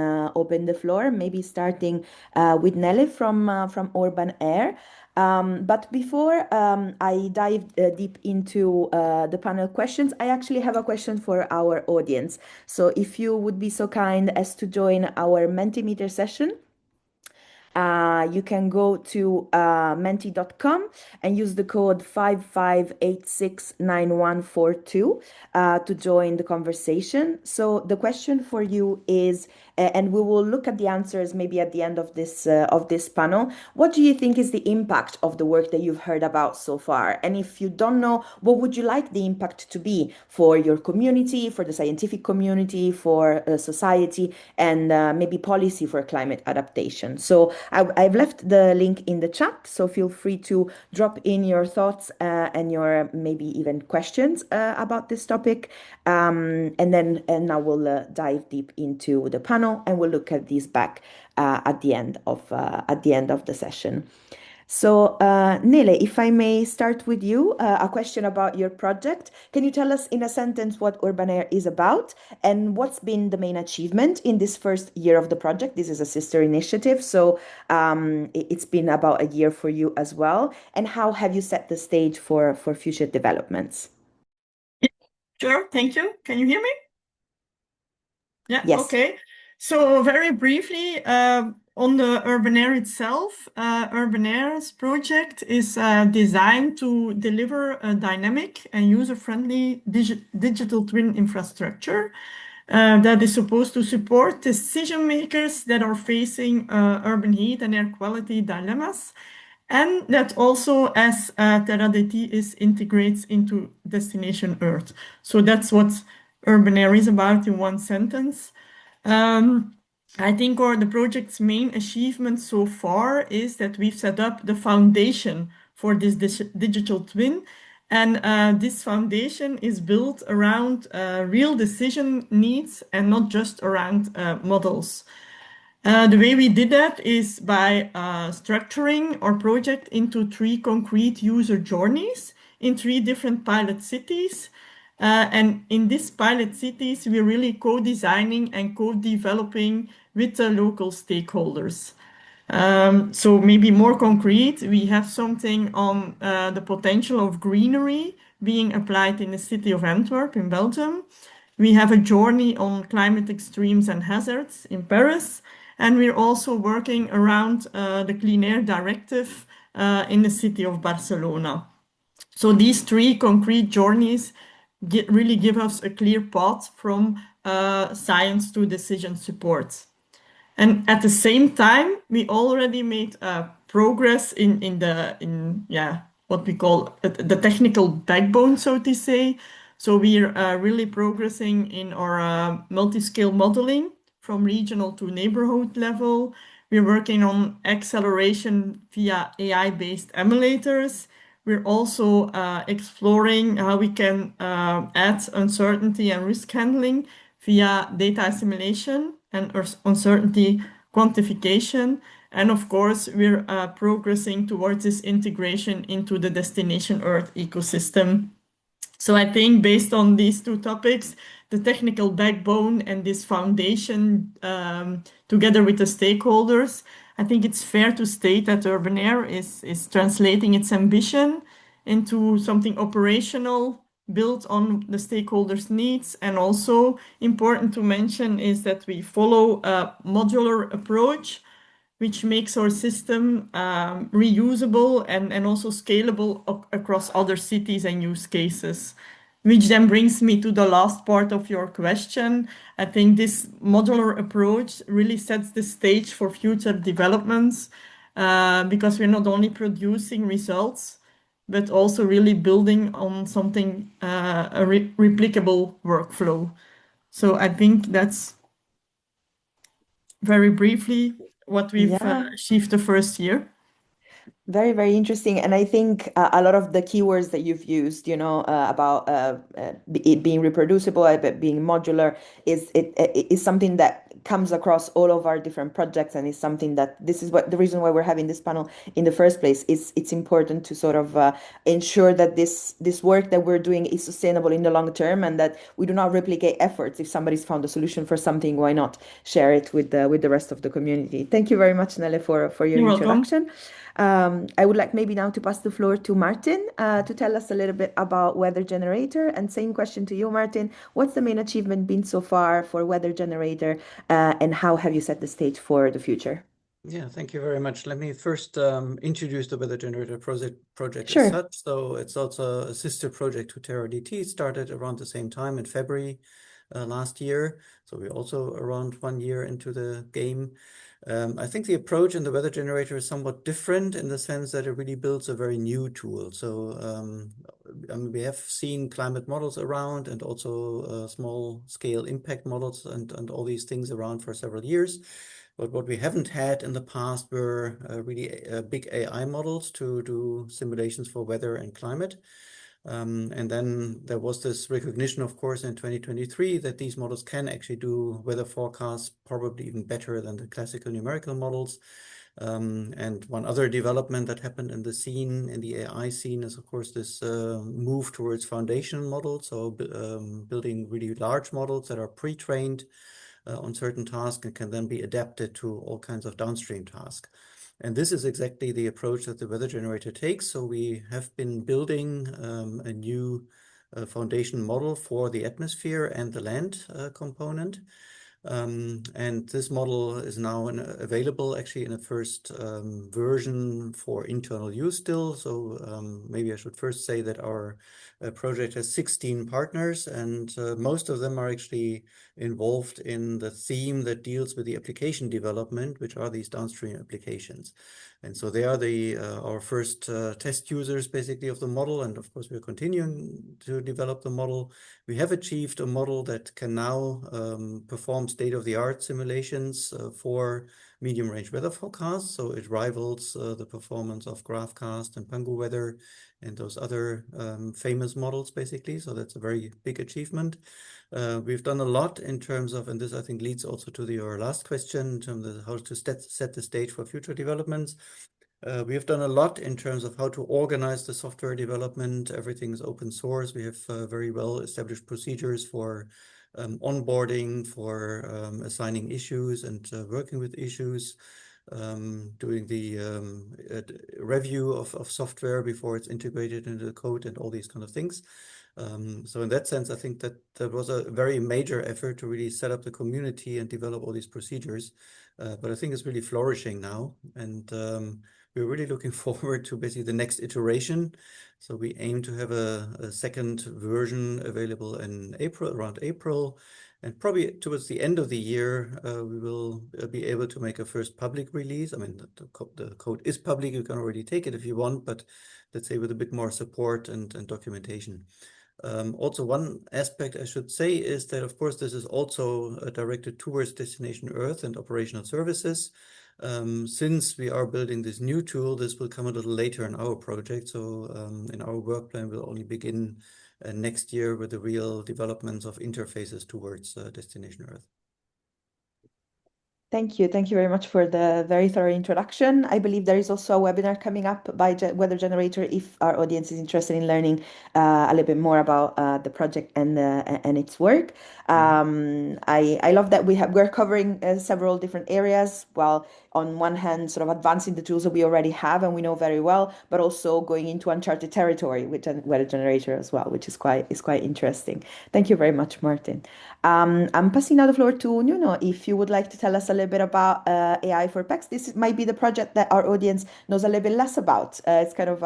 the floor, maybe starting with Nele from UrbanAIR. But before I dive deep into the panel questions, I actually have a question for our audience. So if you would be so kind as to join our Mentimeter session, you can go to menti.com and use the code 55869142 to join the conversation. So the question for you is, and we will look at the answers maybe at the end of this panel. What do you think is the impact of the work that you've heard about so far? And if you don't know, what would you like the impact to be for your community, for the scientific community, for society, and maybe policy for climate adaptation? So I've left the link in the chat, so feel free to drop in your thoughts and your maybe even questions about this topic. And now we'll dive deep into the panel, and we'll look at these back at the end of the session. So, Nele, if I may start with you, a question about your project. Can you tell us in a sentence what UrbanAIR is about and what's been the main achievement in this first year of the project? This is a sister initiative, so it's been about a year for you as well. And how have you set the stage for future developments? Sure, thank you. Can you hear me? Yeah, Yes. okay. So very briefly, on the UrbanAIR itself, UrbanAIR's project is designed to deliver a dynamic and user-friendly digital twin infrastructure that is supposed to support decision makers that are facing urban heat and air quality dilemmas, and that also, as TerraDT integrates into Destination Earth. So that's what UrbanAIR is about in one sentence. I think the project's main achievement so far is that we've set up the foundation for this digital twin. And this foundation is built around real decision needs and not just around models. The way we did that is by structuring our project into 3 concrete user journeys in 3 different pilot cities. And in these pilot cities, we're really co-designing and co-developing with the local stakeholders. So maybe more concrete, we have something on the potential of greenery being applied in the city of Antwerp in Belgium. We have a journey on climate extremes and hazards in Paris. And we're also working around the Clean Air Directive in the city of Barcelona. So these 3 concrete journeys really give us a clear path from science to decision support. And at the same time, we already made progress in what we call the technical backbone, so to say. So we're really progressing in our multi-scale modeling from regional to neighborhood level. We're working on acceleration via AI-based emulators. We're also exploring how we can add uncertainty and risk handling via data assimilation and uncertainty quantification. And of course, we're progressing towards this integration into the Destination Earth ecosystem. So I think based on these 2 topics, the technical backbone and this foundation, together with the stakeholders, I think it's fair to state that UrbanAIR is translating its ambition into something operational, built on the stakeholders' needs. And also important to mention is that we follow a modular approach, which makes our system reusable and also scalable across other cities and use cases. Which then brings me to the last part of your question. I think this modular approach really sets the stage for future developments. because we're not only producing results, but also really building on something, a replicable workflow. So I think that's very briefly what we've achieved the first year. Very, very interesting. And I think a lot of the keywords that you've used, about it being reproducible, but being modular, is something that comes across all of our different projects, and is something that this is what the reason why we're having this panel in the first place is. It's important to sort of ensure that this work that we're doing is sustainable in the long term, and that we do not replicate efforts. If somebody's found a solution for something, why not share it with the rest of the community? Thank you very much, Nele, for your You're welcome. introduction. I would like maybe now to pass the floor to Martin to tell us a little bit about WeatherGenerator. And same question to you, Martin. What's the main achievement been so far for WeatherGenerator, and how have you set the stage for the future? Yeah, thank you very much. Let me first introduce the WeatherGenerator project Sure. as such. So it's also a sister project to TerraDT. It started around the same time in February last year. So we're also around 1 year into the game. I think the approach in the WeatherGenerator is somewhat different in the sense that it really builds a very new tool. So I mean, we have seen climate models around, and also small scale impact models and all these things around for several years. But what we haven't had in the past were really big AI models to do simulations for weather and climate. And then there was this recognition, of course, in 2023 that these models can actually do weather forecasts probably even better than the classical numerical models. And one other development that happened in the scene, in the AI scene, is, of course, this move towards foundation models. So building really large models that are pre-trained on certain tasks and can then be adapted to all kinds of downstream tasks. And this is exactly the approach that the WeatherGenerator takes. So we have been building a new foundation model for the atmosphere and the land component. And this model is now available actually in a first version for internal use still. So maybe I should first say that our project has 16 partners, and most of them are actually involved in the theme that deals with the application development, which are these downstream applications. And so they are our first test users basically of the model. And of course, we're continuing to develop the model. We have achieved a model that can now perform state-of-the-art simulations for medium-range weather forecasts. So it rivals the performance of GraphCast and Pangu Weather and those other famous models, basically. So that's a very big achievement. We've done a lot in terms of, and this I think leads also to your last question, in terms of how to set the stage for future developments. We have done a lot in terms of how to organize the software development. Everything is open source. We have very well established procedures for onboarding, for assigning issues and working with issues, doing the review of software before it's integrated into the code and all these kind of things. So in that sense, I think that was a very major effort to really set up the community and develop all these procedures. But I think it's really flourishing now. And we're really looking forward to basically the next iteration. So we aim to have a second version available in around April. And probably towards the end of the year, we will be able to make a first public release. I mean, the code is public. You can already take it if you want, but let's say with a bit more support and documentation. Also, one aspect I should say is that, of course, this is also directed towards Destination Earth and operational services. Since we are building this new tool, this will come a little later in our project. So in our work plan, we'll only begin next year with the real developments of interfaces towards Destination Earth. Thank you. Thank you very much for the very thorough introduction. I believe there is also a webinar coming up by WeatherGenerator if our audience is interested in learning a little bit more about the project and its work. I love that we're covering several different areas. Well, on one hand, sort of advancing the tools that we already have and we know very well, but also going into uncharted territory with WeatherGenerator as well, which is quite interesting. Thank you very much, Martin. I'm passing now the floor to Nuno. If you would like to tell us a little bit about AI for PECs, this might be the project that our audience knows a little bit less about. It's kind of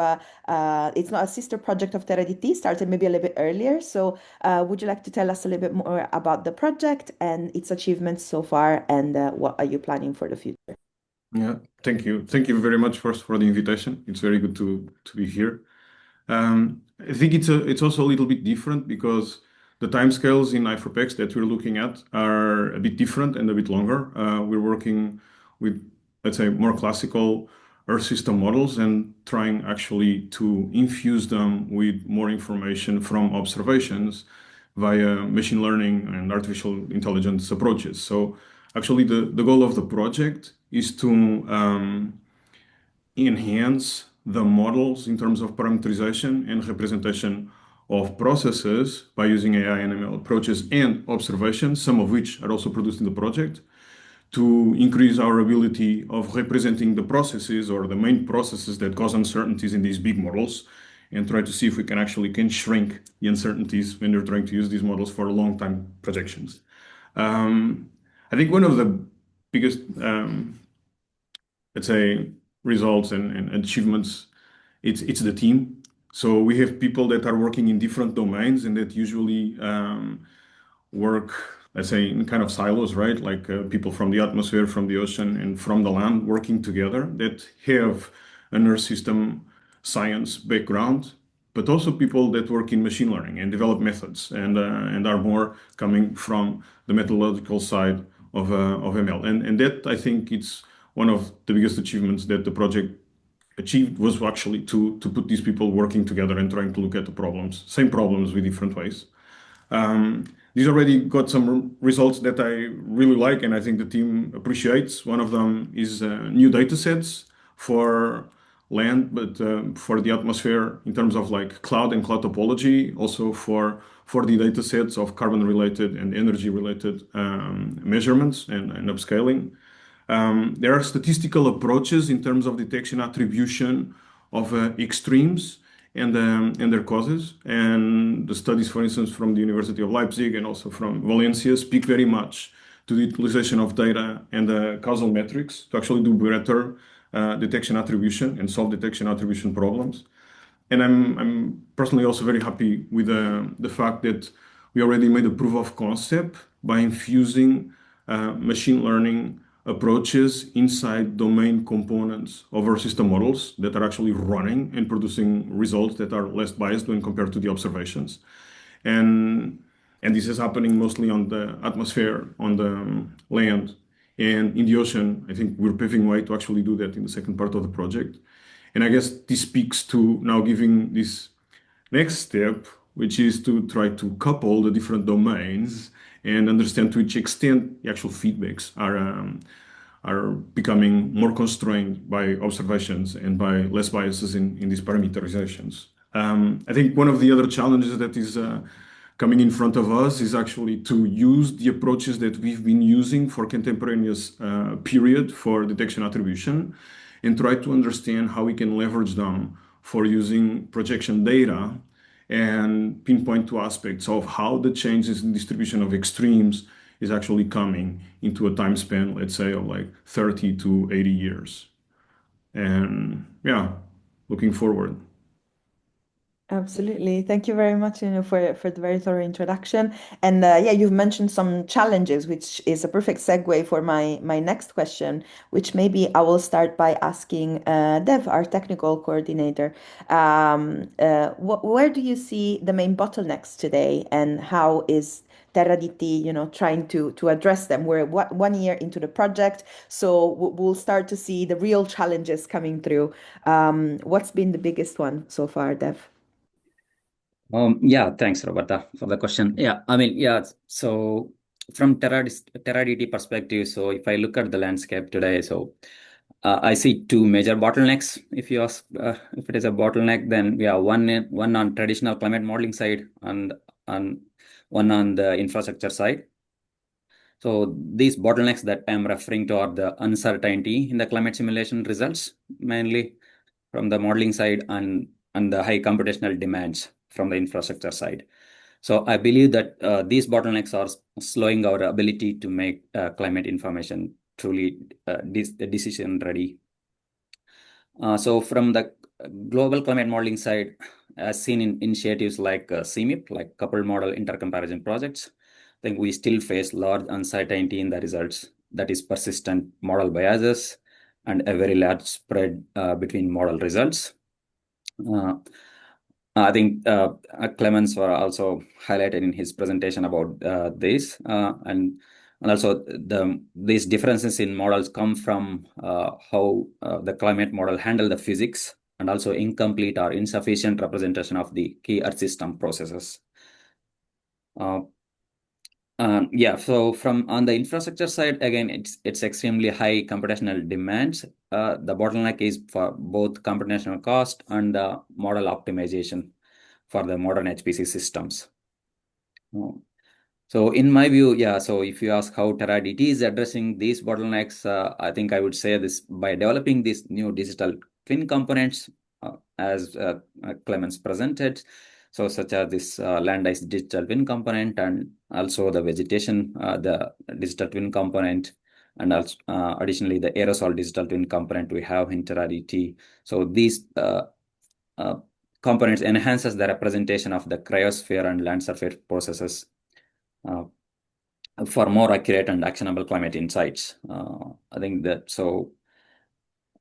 it's not a sister project of TerraDT, started maybe a little bit earlier. So would you like to tell us a little bit more about the project and its achievements so far, and what are you planning for the future? Yeah, thank you. Thank you very much first for the invitation. It's very good to be here. I think it's also a little bit different because the timescales in IFRPEX that we're looking at are a bit different and a bit longer. We're working with, let's say, more classical Earth system models and trying actually to infuse them with more information from observations via machine learning and artificial intelligence approaches. So actually the goal of the project is to enhance the models in terms of parameterization and representation of processes by using AI and ML approaches and observations, some of which are also produced in the project, to increase our ability of representing the processes or the main processes that cause uncertainties in these big models, and try to see if we can shrink the uncertainties when you're trying to use these models for long-time projections. I think one of the biggest, let's say, results and achievements, it's the team. So we have people that are working in different domains and that usually work, let's say, in kind of silos, right? Like people from the atmosphere, from the ocean, and from the land working together that have an Earth system science background, but also people that work in machine learning and develop methods and are more coming from the methodological side of ML. And that, I think, it's one of the biggest achievements that the project achieved was actually to put these people working together and trying to look at the problems, same problems with different ways. These already got some results that I really like, and I think the team appreciates. One of them is new data sets for land, but for the atmosphere in terms of like cloud and cloud topology, also for the data sets of carbon-related and energy-related measurements and upscaling. There are statistical approaches in terms of detection attribution of extremes and their causes. And the studies, for instance, from the University of Leipzig and also from Valencia speak very much to the utilization of data and the causal metrics to actually do better detection attribution and solve detection attribution problems. And I'm personally also very happy with the fact that we already made a proof of concept by infusing machine learning approaches inside domain components of our system models that are actually running and producing results that are less biased when compared to the observations. And this is happening mostly on the atmosphere, on the land, and in the ocean. I think we're paving way to actually do that in the second part of the project. And I guess this speaks to now giving this next step, which is to try to couple the different domains and understand to which extent the actual feedbacks are becoming more constrained by observations and by less biases in these parameterizations. I think one of the other challenges that is coming in front of us is actually to use the approaches that we've been using for contemporaneous period for detection attribution and try to understand how we can leverage them for using projection data and pinpoint two aspects of how the changes in distribution of extremes is actually coming into a time span, let's say, of like 30 to 80 years. And yeah, looking forward. Absolutely. Thank you very much, for the very thorough introduction. And yeah, you've mentioned some challenges, which is a perfect segue for my next question, which maybe I will start by asking Dev, our technical coordinator. Where do you see the main bottlenecks today, and how is TerraDT, trying to address them? We're 1 year into the project, so we'll start to see the real challenges coming through. What's been the biggest one so far, Dev? Yeah, thanks, Roberta, for the question. Yeah, I mean, yeah, so from TerraDT perspective, so if I look at the landscape today, so I see two major bottlenecks. If you ask if it is a bottleneck, then yeah, one on traditional climate modeling side and one on the infrastructure side. So these bottlenecks that I'm referring to are the uncertainty in the climate simulation results, mainly from the modeling side, and the high computational demands from the infrastructure side. So I believe that these bottlenecks are slowing our ability to make climate information truly decision ready. So from the global climate modeling side, as seen in initiatives like CMIP, like coupled model intercomparison projects, I think we still face large uncertainty in the results, that is persistent model biases and a very large spread between model results. I think Clemens were also highlighted in his presentation about this, and also these differences in models come from how the climate model handle the physics, and also incomplete or insufficient representation of the key Earth system processes. Yeah, so from on the infrastructure side, again, it's extremely high computational demands. The bottleneck is for both computational cost and model optimization for the modern HPC systems. So in my view, yeah, so if you ask how TerraDT is addressing these bottlenecks, I think I would say this by developing these new digital twin components, as Clemens presented. So such as this land ice digital twin component, and also the vegetation, the digital twin component, and also additionally the aerosol digital twin component we have in TerraDT. So these components enhances the representation of the cryosphere and land surface processes for more accurate and actionable climate insights. I think that so.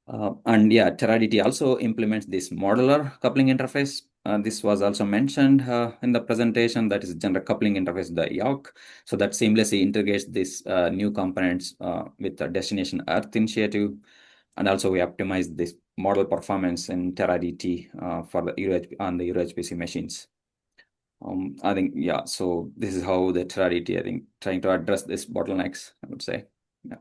And yeah, TerraDT also implements this modular coupling interface. This was also mentioned in the presentation, that is general coupling interface, the YOC. So that seamlessly integrates these new components with the Destination Earth initiative. And also we optimize this model performance in TerraDT for the on the EuroHPC machines. I think, yeah, so this is how the TerraDT, I think, trying to address this bottlenecks, I would say. Yeah.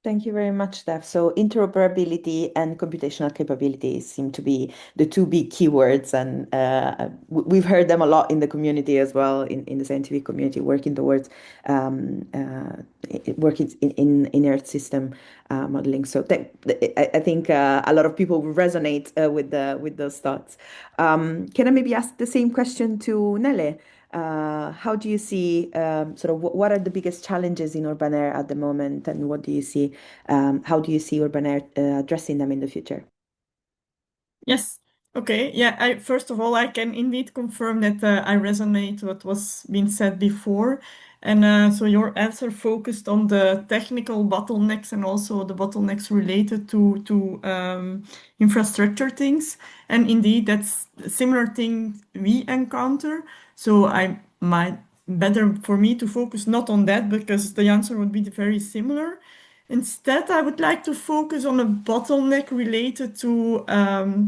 Thank you very much, Steph. So interoperability and computational capabilities seem to be the two big keywords, and we've heard them a lot in the community as well, in the scientific community, working towards working in Earth system modeling. So I think a lot of people will resonate with those thoughts. Can I maybe ask the same question to Nele? How do you see sort of what are the biggest challenges in UrbanAIR at the moment, and what do you see? How do you see UrbanAIR addressing them in the future? Yes. Okay. Yeah. First of all, I can indeed confirm that I resonate with what was being said before. And so your answer focused on the technical bottlenecks and also the bottlenecks related to infrastructure things. And indeed, that's a similar thing we encounter. So I might better for me to focus not on that, because the answer would be very similar. Instead, I would like to focus on a bottleneck related to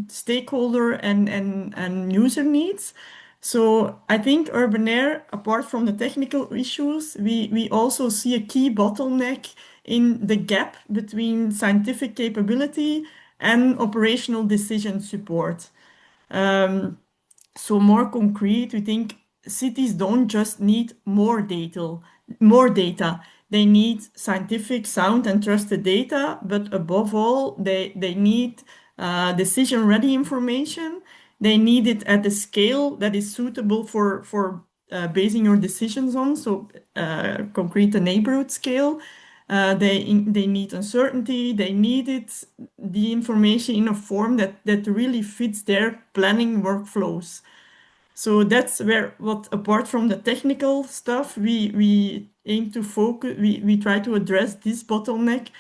stakeholder and user needs. So I think UrbanAIR, apart from the technical issues, we also see a key bottleneck in the gap between scientific capability and operational decision support. So more concrete, we think cities don't just need more data. They need scientific, sound, and trusted data, but above all, they need decision-ready information. They need it at a scale that is suitable for basing your decisions on, so concrete and neighborhood scale. They need uncertainty. They need the information in a form that really fits their planning workflows. So that's where apart from the technical stuff, we aim to focus, we try to address this bottleneck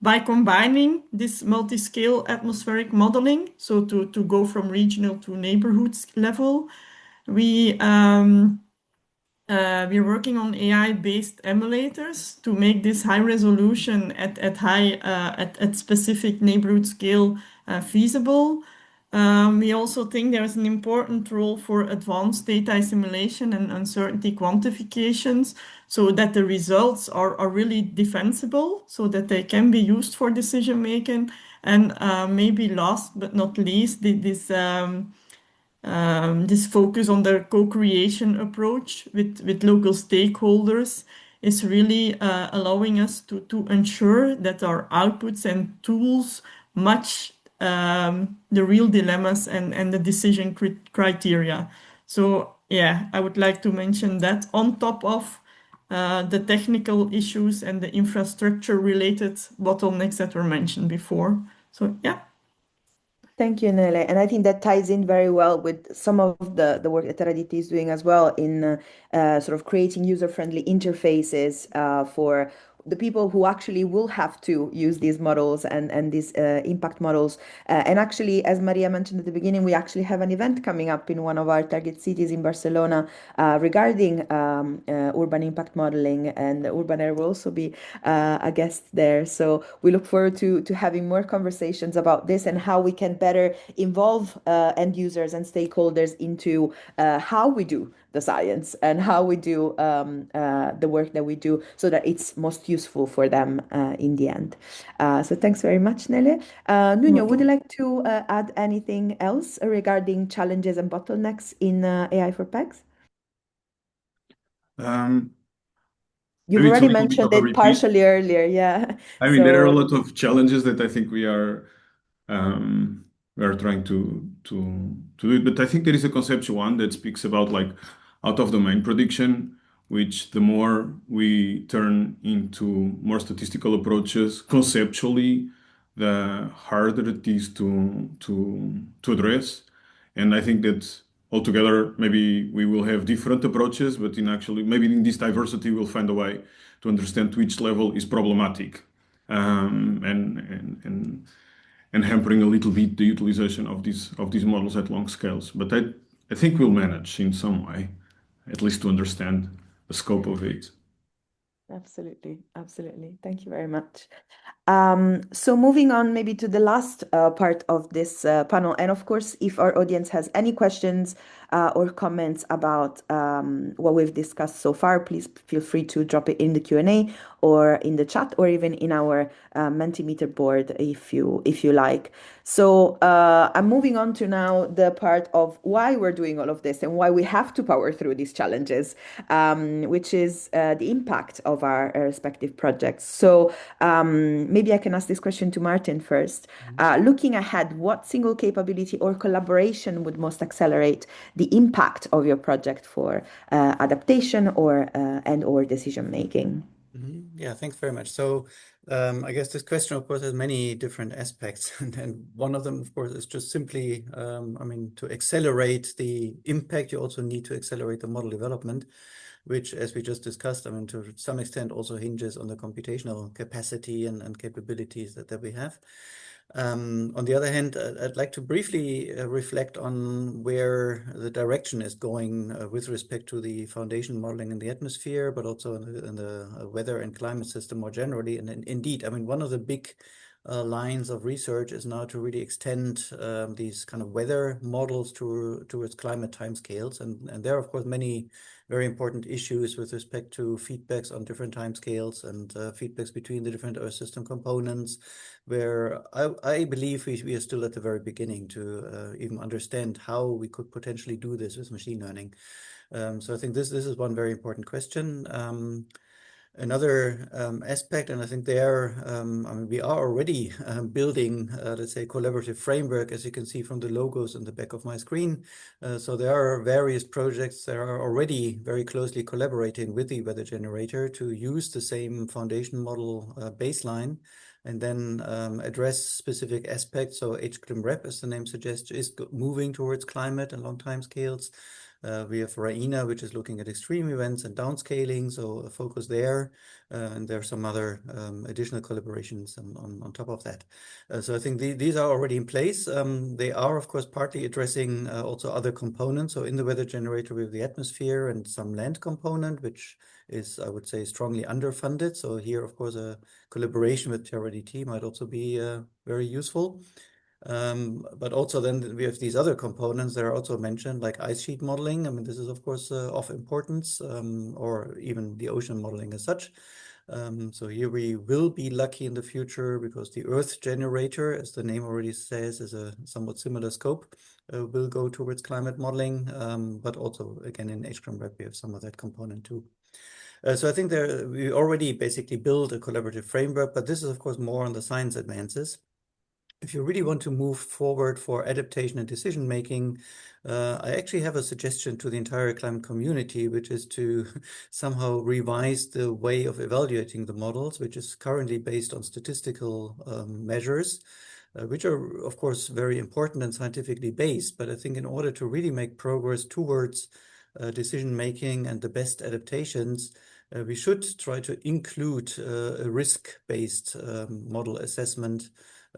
by combining this multi-scale atmospheric modeling. So to go from regional to neighborhoods level, we're working on AI-based emulators to make this high resolution at specific neighborhood scale feasible. We also think there's an important role for advanced data assimilation and uncertainty quantifications, so that the results are really defensible, so that they can be used for decision making. And maybe last but not least, this focus on the co-creation approach with local stakeholders is really allowing us to ensure that our outputs and tools match the real dilemmas and the decision criteria. So yeah, I would like to mention that on top of the technical issues and the infrastructure related bottlenecks that were mentioned before. So yeah. Thank you, Nele. And I think that ties in very well with some of the work that TerraDT is doing as well in sort of creating user-friendly interfaces for the people who actually will have to use these models and these impact models. And actually, as Maria mentioned at the beginning, we actually have an event coming up in one of our target cities in Barcelona regarding urban impact modeling, and UrbanAIR will also be a guest there. So we look forward to having more conversations about this and how we can better involve end users and stakeholders into how we do the science and how we do the work that we do so that it's most useful for them in the end. So thanks very much, Nele. Nuno, would you like to add anything else regarding challenges and bottlenecks in AI for PEGs? You've Maybe it's a already little bit mentioned of a it repeat. partially earlier, yeah. I mean, there are a So lot of challenges that I think we are trying to do it, but I think there is a conceptual one that speaks about like out of domain prediction, which the more we turn into more statistical approaches conceptually, the harder it is to address. And I think that altogether, maybe we will have different approaches, but in actually, maybe in this diversity, we'll find a way to understand which level is problematic, and hampering a little bit the utilization of these models at long scales. But I think we'll manage in some way, at least to understand the scope of it. absolutely, absolutely. Thank you very much. So moving on maybe to the last part of this panel. And of course, if our audience has any questions or comments about what we've discussed so far, please feel free to drop it in the Q&A or in the chat or even in our Mentimeter board if you like. So I'm moving on to now the part of why we're doing all of this and why we have to power through these challenges, which is the impact of our respective projects. So maybe I can ask this question to Martin first. Looking ahead, what single capability or collaboration would most accelerate the impact of your project for adaptation or decision making? Yeah, thanks very much. So I guess this question, of course, has many different aspects. And one of them, of course, is just simply, I mean, to accelerate the impact, you also need to accelerate the model development, which, as we just discussed, I mean, to some extent also hinges on the computational capacity and capabilities that we have. On the other hand, I'd like to briefly reflect on where the direction is going with respect to the foundation modeling in the atmosphere, but also in the weather and climate system more generally. And indeed, I mean, one of the big lines of research is now to really extend these kind of weather models towards climate timescales. And there are, of course, many very important issues with respect to feedbacks on different timescales and feedbacks between the different Earth system components, where I believe we are still at the very beginning to even understand how we could potentially do this with machine learning. So I think this is one very important question. Another aspect, and I think there, I mean, we are already building, let's say, collaborative framework, as you can see from the logos in the back of my screen. So there are various projects that are already very closely collaborating with the WeatherGenerator to use the same foundation model baseline and then address specific aspects. So HClimRep, as the name suggests, is moving towards climate and long time scales. We have RAINA, which is looking at extreme events and downscaling, so a focus there. And there are some other additional collaborations on top of that. So I think these are already in place. They are, of course, partly addressing also other components. So in the WeatherGenerator, we have the atmosphere and some land component, which is, I would say, strongly underfunded. So here, of course, a collaboration with TerraDT might also be very useful. But also then we have these other components that are also mentioned, like ice sheet modeling. I mean, this is, of course, of importance, or even the ocean modeling as such. So here we will be lucky in the future because the Earth generator, as the name already says, is a somewhat similar scope, will go towards climate modeling. But also, again, in HClimRep, we have some of that component too. So I think we already basically build a collaborative framework, but this is, of course, more on the science advances. If you really want to move forward for adaptation and decision making, I actually have a suggestion to the entire climate community, which is to somehow revise the way of evaluating the models, which is currently based on statistical measures, which are, of course, very important and scientifically based. But I think in order to really make progress towards decision making and the best adaptations, we should try to include a risk-based model assessment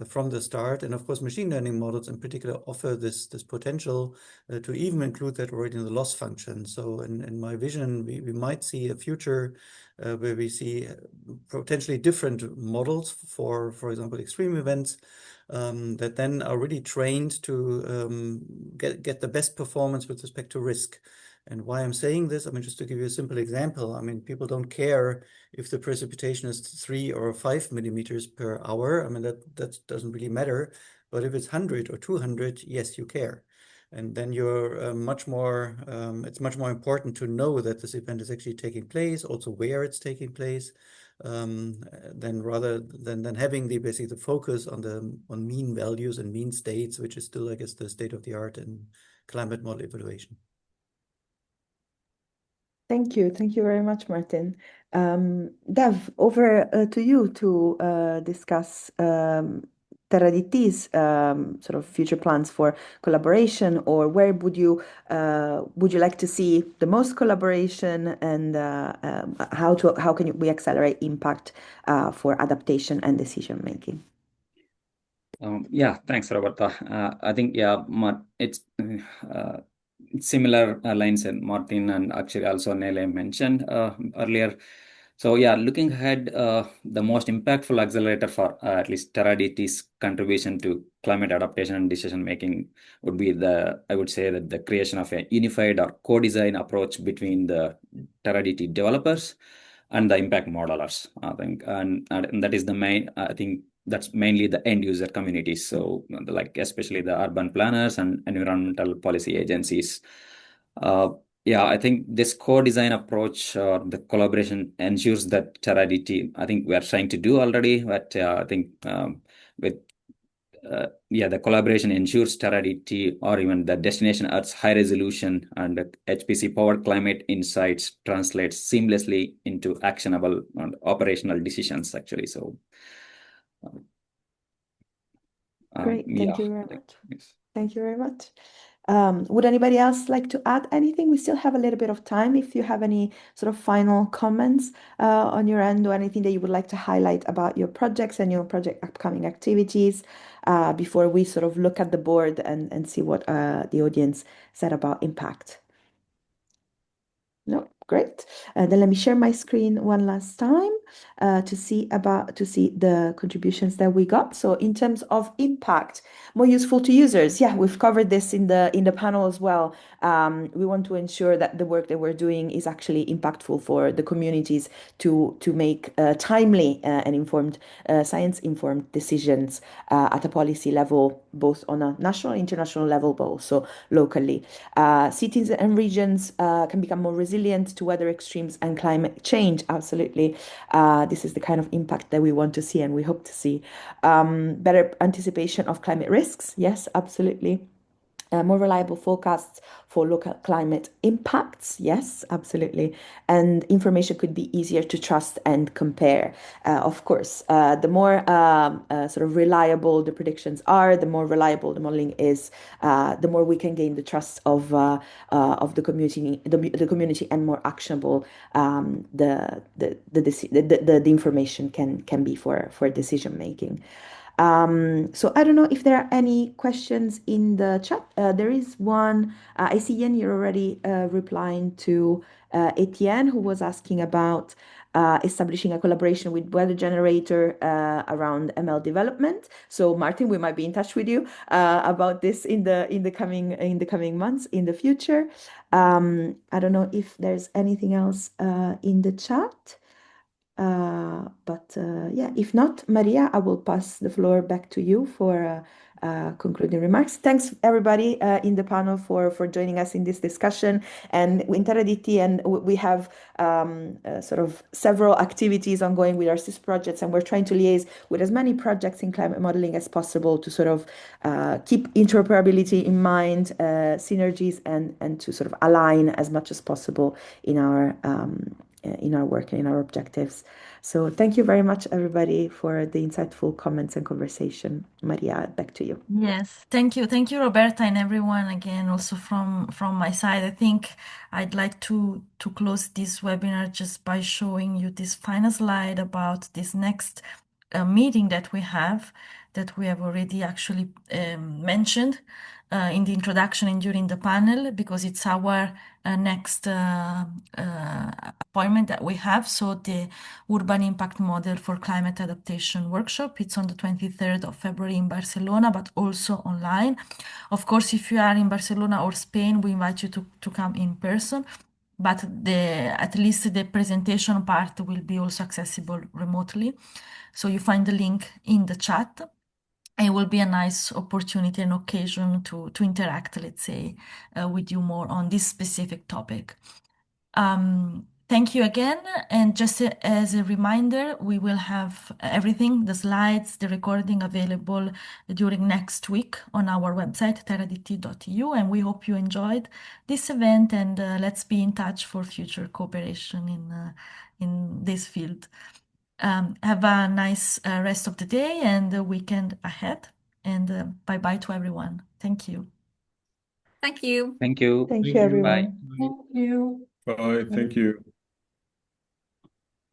from the start. And of course, machine learning models in particular offer this potential to even include that already in the loss function. So in my vision, we might see a future where we see potentially different models for example, extreme events that then are really trained to get the best performance with respect to risk. And why I'm saying this, I mean, just to give you a simple example, I mean, people don't care if the precipitation is 3 or 5 millimeters per hour. I mean, that doesn't really matter. But if it's 100 or 200, yes, you care. And then you're much more, it's much more important to know that this event is actually taking place, also where it's taking place, than rather than having basically the focus on mean values and mean states, which is still, I guess, the state of the art in climate model evaluation. Thank you. Thank you very much, Martin. Dev, over to you to discuss TerraDT's sort of future plans for collaboration, or where would you like to see the most collaboration, and how can we accelerate impact for adaptation and decision making? Yeah, thanks, Roberta. I think it's similar lines that Martin and actually also Nele mentioned earlier. So yeah, looking ahead, the most impactful accelerator for at least TerraDT's contribution to climate adaptation and decision making would be I would say that the creation of a unified or co-design approach between the TerraDT developers and the impact modelers. I think, and that is the main. I think that's mainly the end user communities. So like especially the urban planners and environmental policy agencies. Yeah, I think this co-design approach, the collaboration ensures that TerraDT, I think we are trying to do already, but I think the collaboration ensures TerraDT or even the destination Earth's high resolution and HPC powered climate insights translates seamlessly into actionable and operational decisions actually. So Great, thank you very much. Yes. Thank you very much. Would anybody else like to add anything? We still have a little bit of time. If you have any sort of final comments on your end, or anything that you would like to highlight about your projects and your project upcoming activities, before we sort of look at the board and see what the audience said about impact. No, great. Then let me share my screen one last time to see the contributions that we got. So in terms of impact, more useful to users. Yeah, we've covered this in the panel as well. We want to ensure that the work that we're doing is actually impactful for the communities to make timely and informed, science-informed decisions at a policy level, both on a national and international level, but also locally. Cities and regions can become more resilient to weather extremes and climate change. Absolutely. This is the kind of impact that we want to see and we hope to see. Better anticipation of climate risks. Yes, absolutely. More reliable forecasts for local climate impacts. Yes, absolutely. And information could be easier to trust and compare. Of course, the more sort of reliable the predictions are, the more reliable the modeling is, the more we can gain the trust of the community, and more actionable the information can be for decision making. So I don't know if there are any questions in the chat. There is one. I see Yen, you're already replying to Etienne, who was asking about establishing a collaboration with WeatherGenerator around ML development. So Martin, we might be in touch with you about this in the coming months, in the future. I don't know if there's anything else in the chat. But yeah, if not, Maria, I will pass the floor back to you for concluding remarks. Thanks everybody in the panel for joining us in this discussion. And in TerraDT, and we have sort of several activities ongoing with our SIS projects, and we're trying to liaise with as many projects in climate modeling as possible to sort of keep interoperability in mind, synergies, and to sort of align as much as possible in our in our work and in our objectives. So thank you very much, everybody, for the insightful comments and conversation. Maria, back to you. Yes, thank you, Roberta, and everyone again. Also from my side, I think I'd like to close this webinar just by showing you this final slide about this next meeting that we have already actually mentioned in the introduction and during the panel, because it's our next appointment that we have. So the Urban Impact Model for Climate Adaptation workshop, it's on the 23rd of February in Barcelona, but also online. Of course, if you are in Barcelona or Spain, we invite you to come in person. But at least the presentation part will be also accessible remotely. So you find the link in the chat. It will be a nice opportunity and occasion to interact, let's say, with you more on this specific topic. Thank you again. And just as a reminder, we will have everything, the slides, the recording available during next week on our website, terradt.eu. And we hope you enjoyed this event, and let's be in touch for future cooperation in this field. Have a nice rest of the day and the weekend ahead. And bye-bye to everyone. Thank you. Thank you. Thank you. Thank Thank you, you. everyone. Bye. Thank you. Bye. Thank you.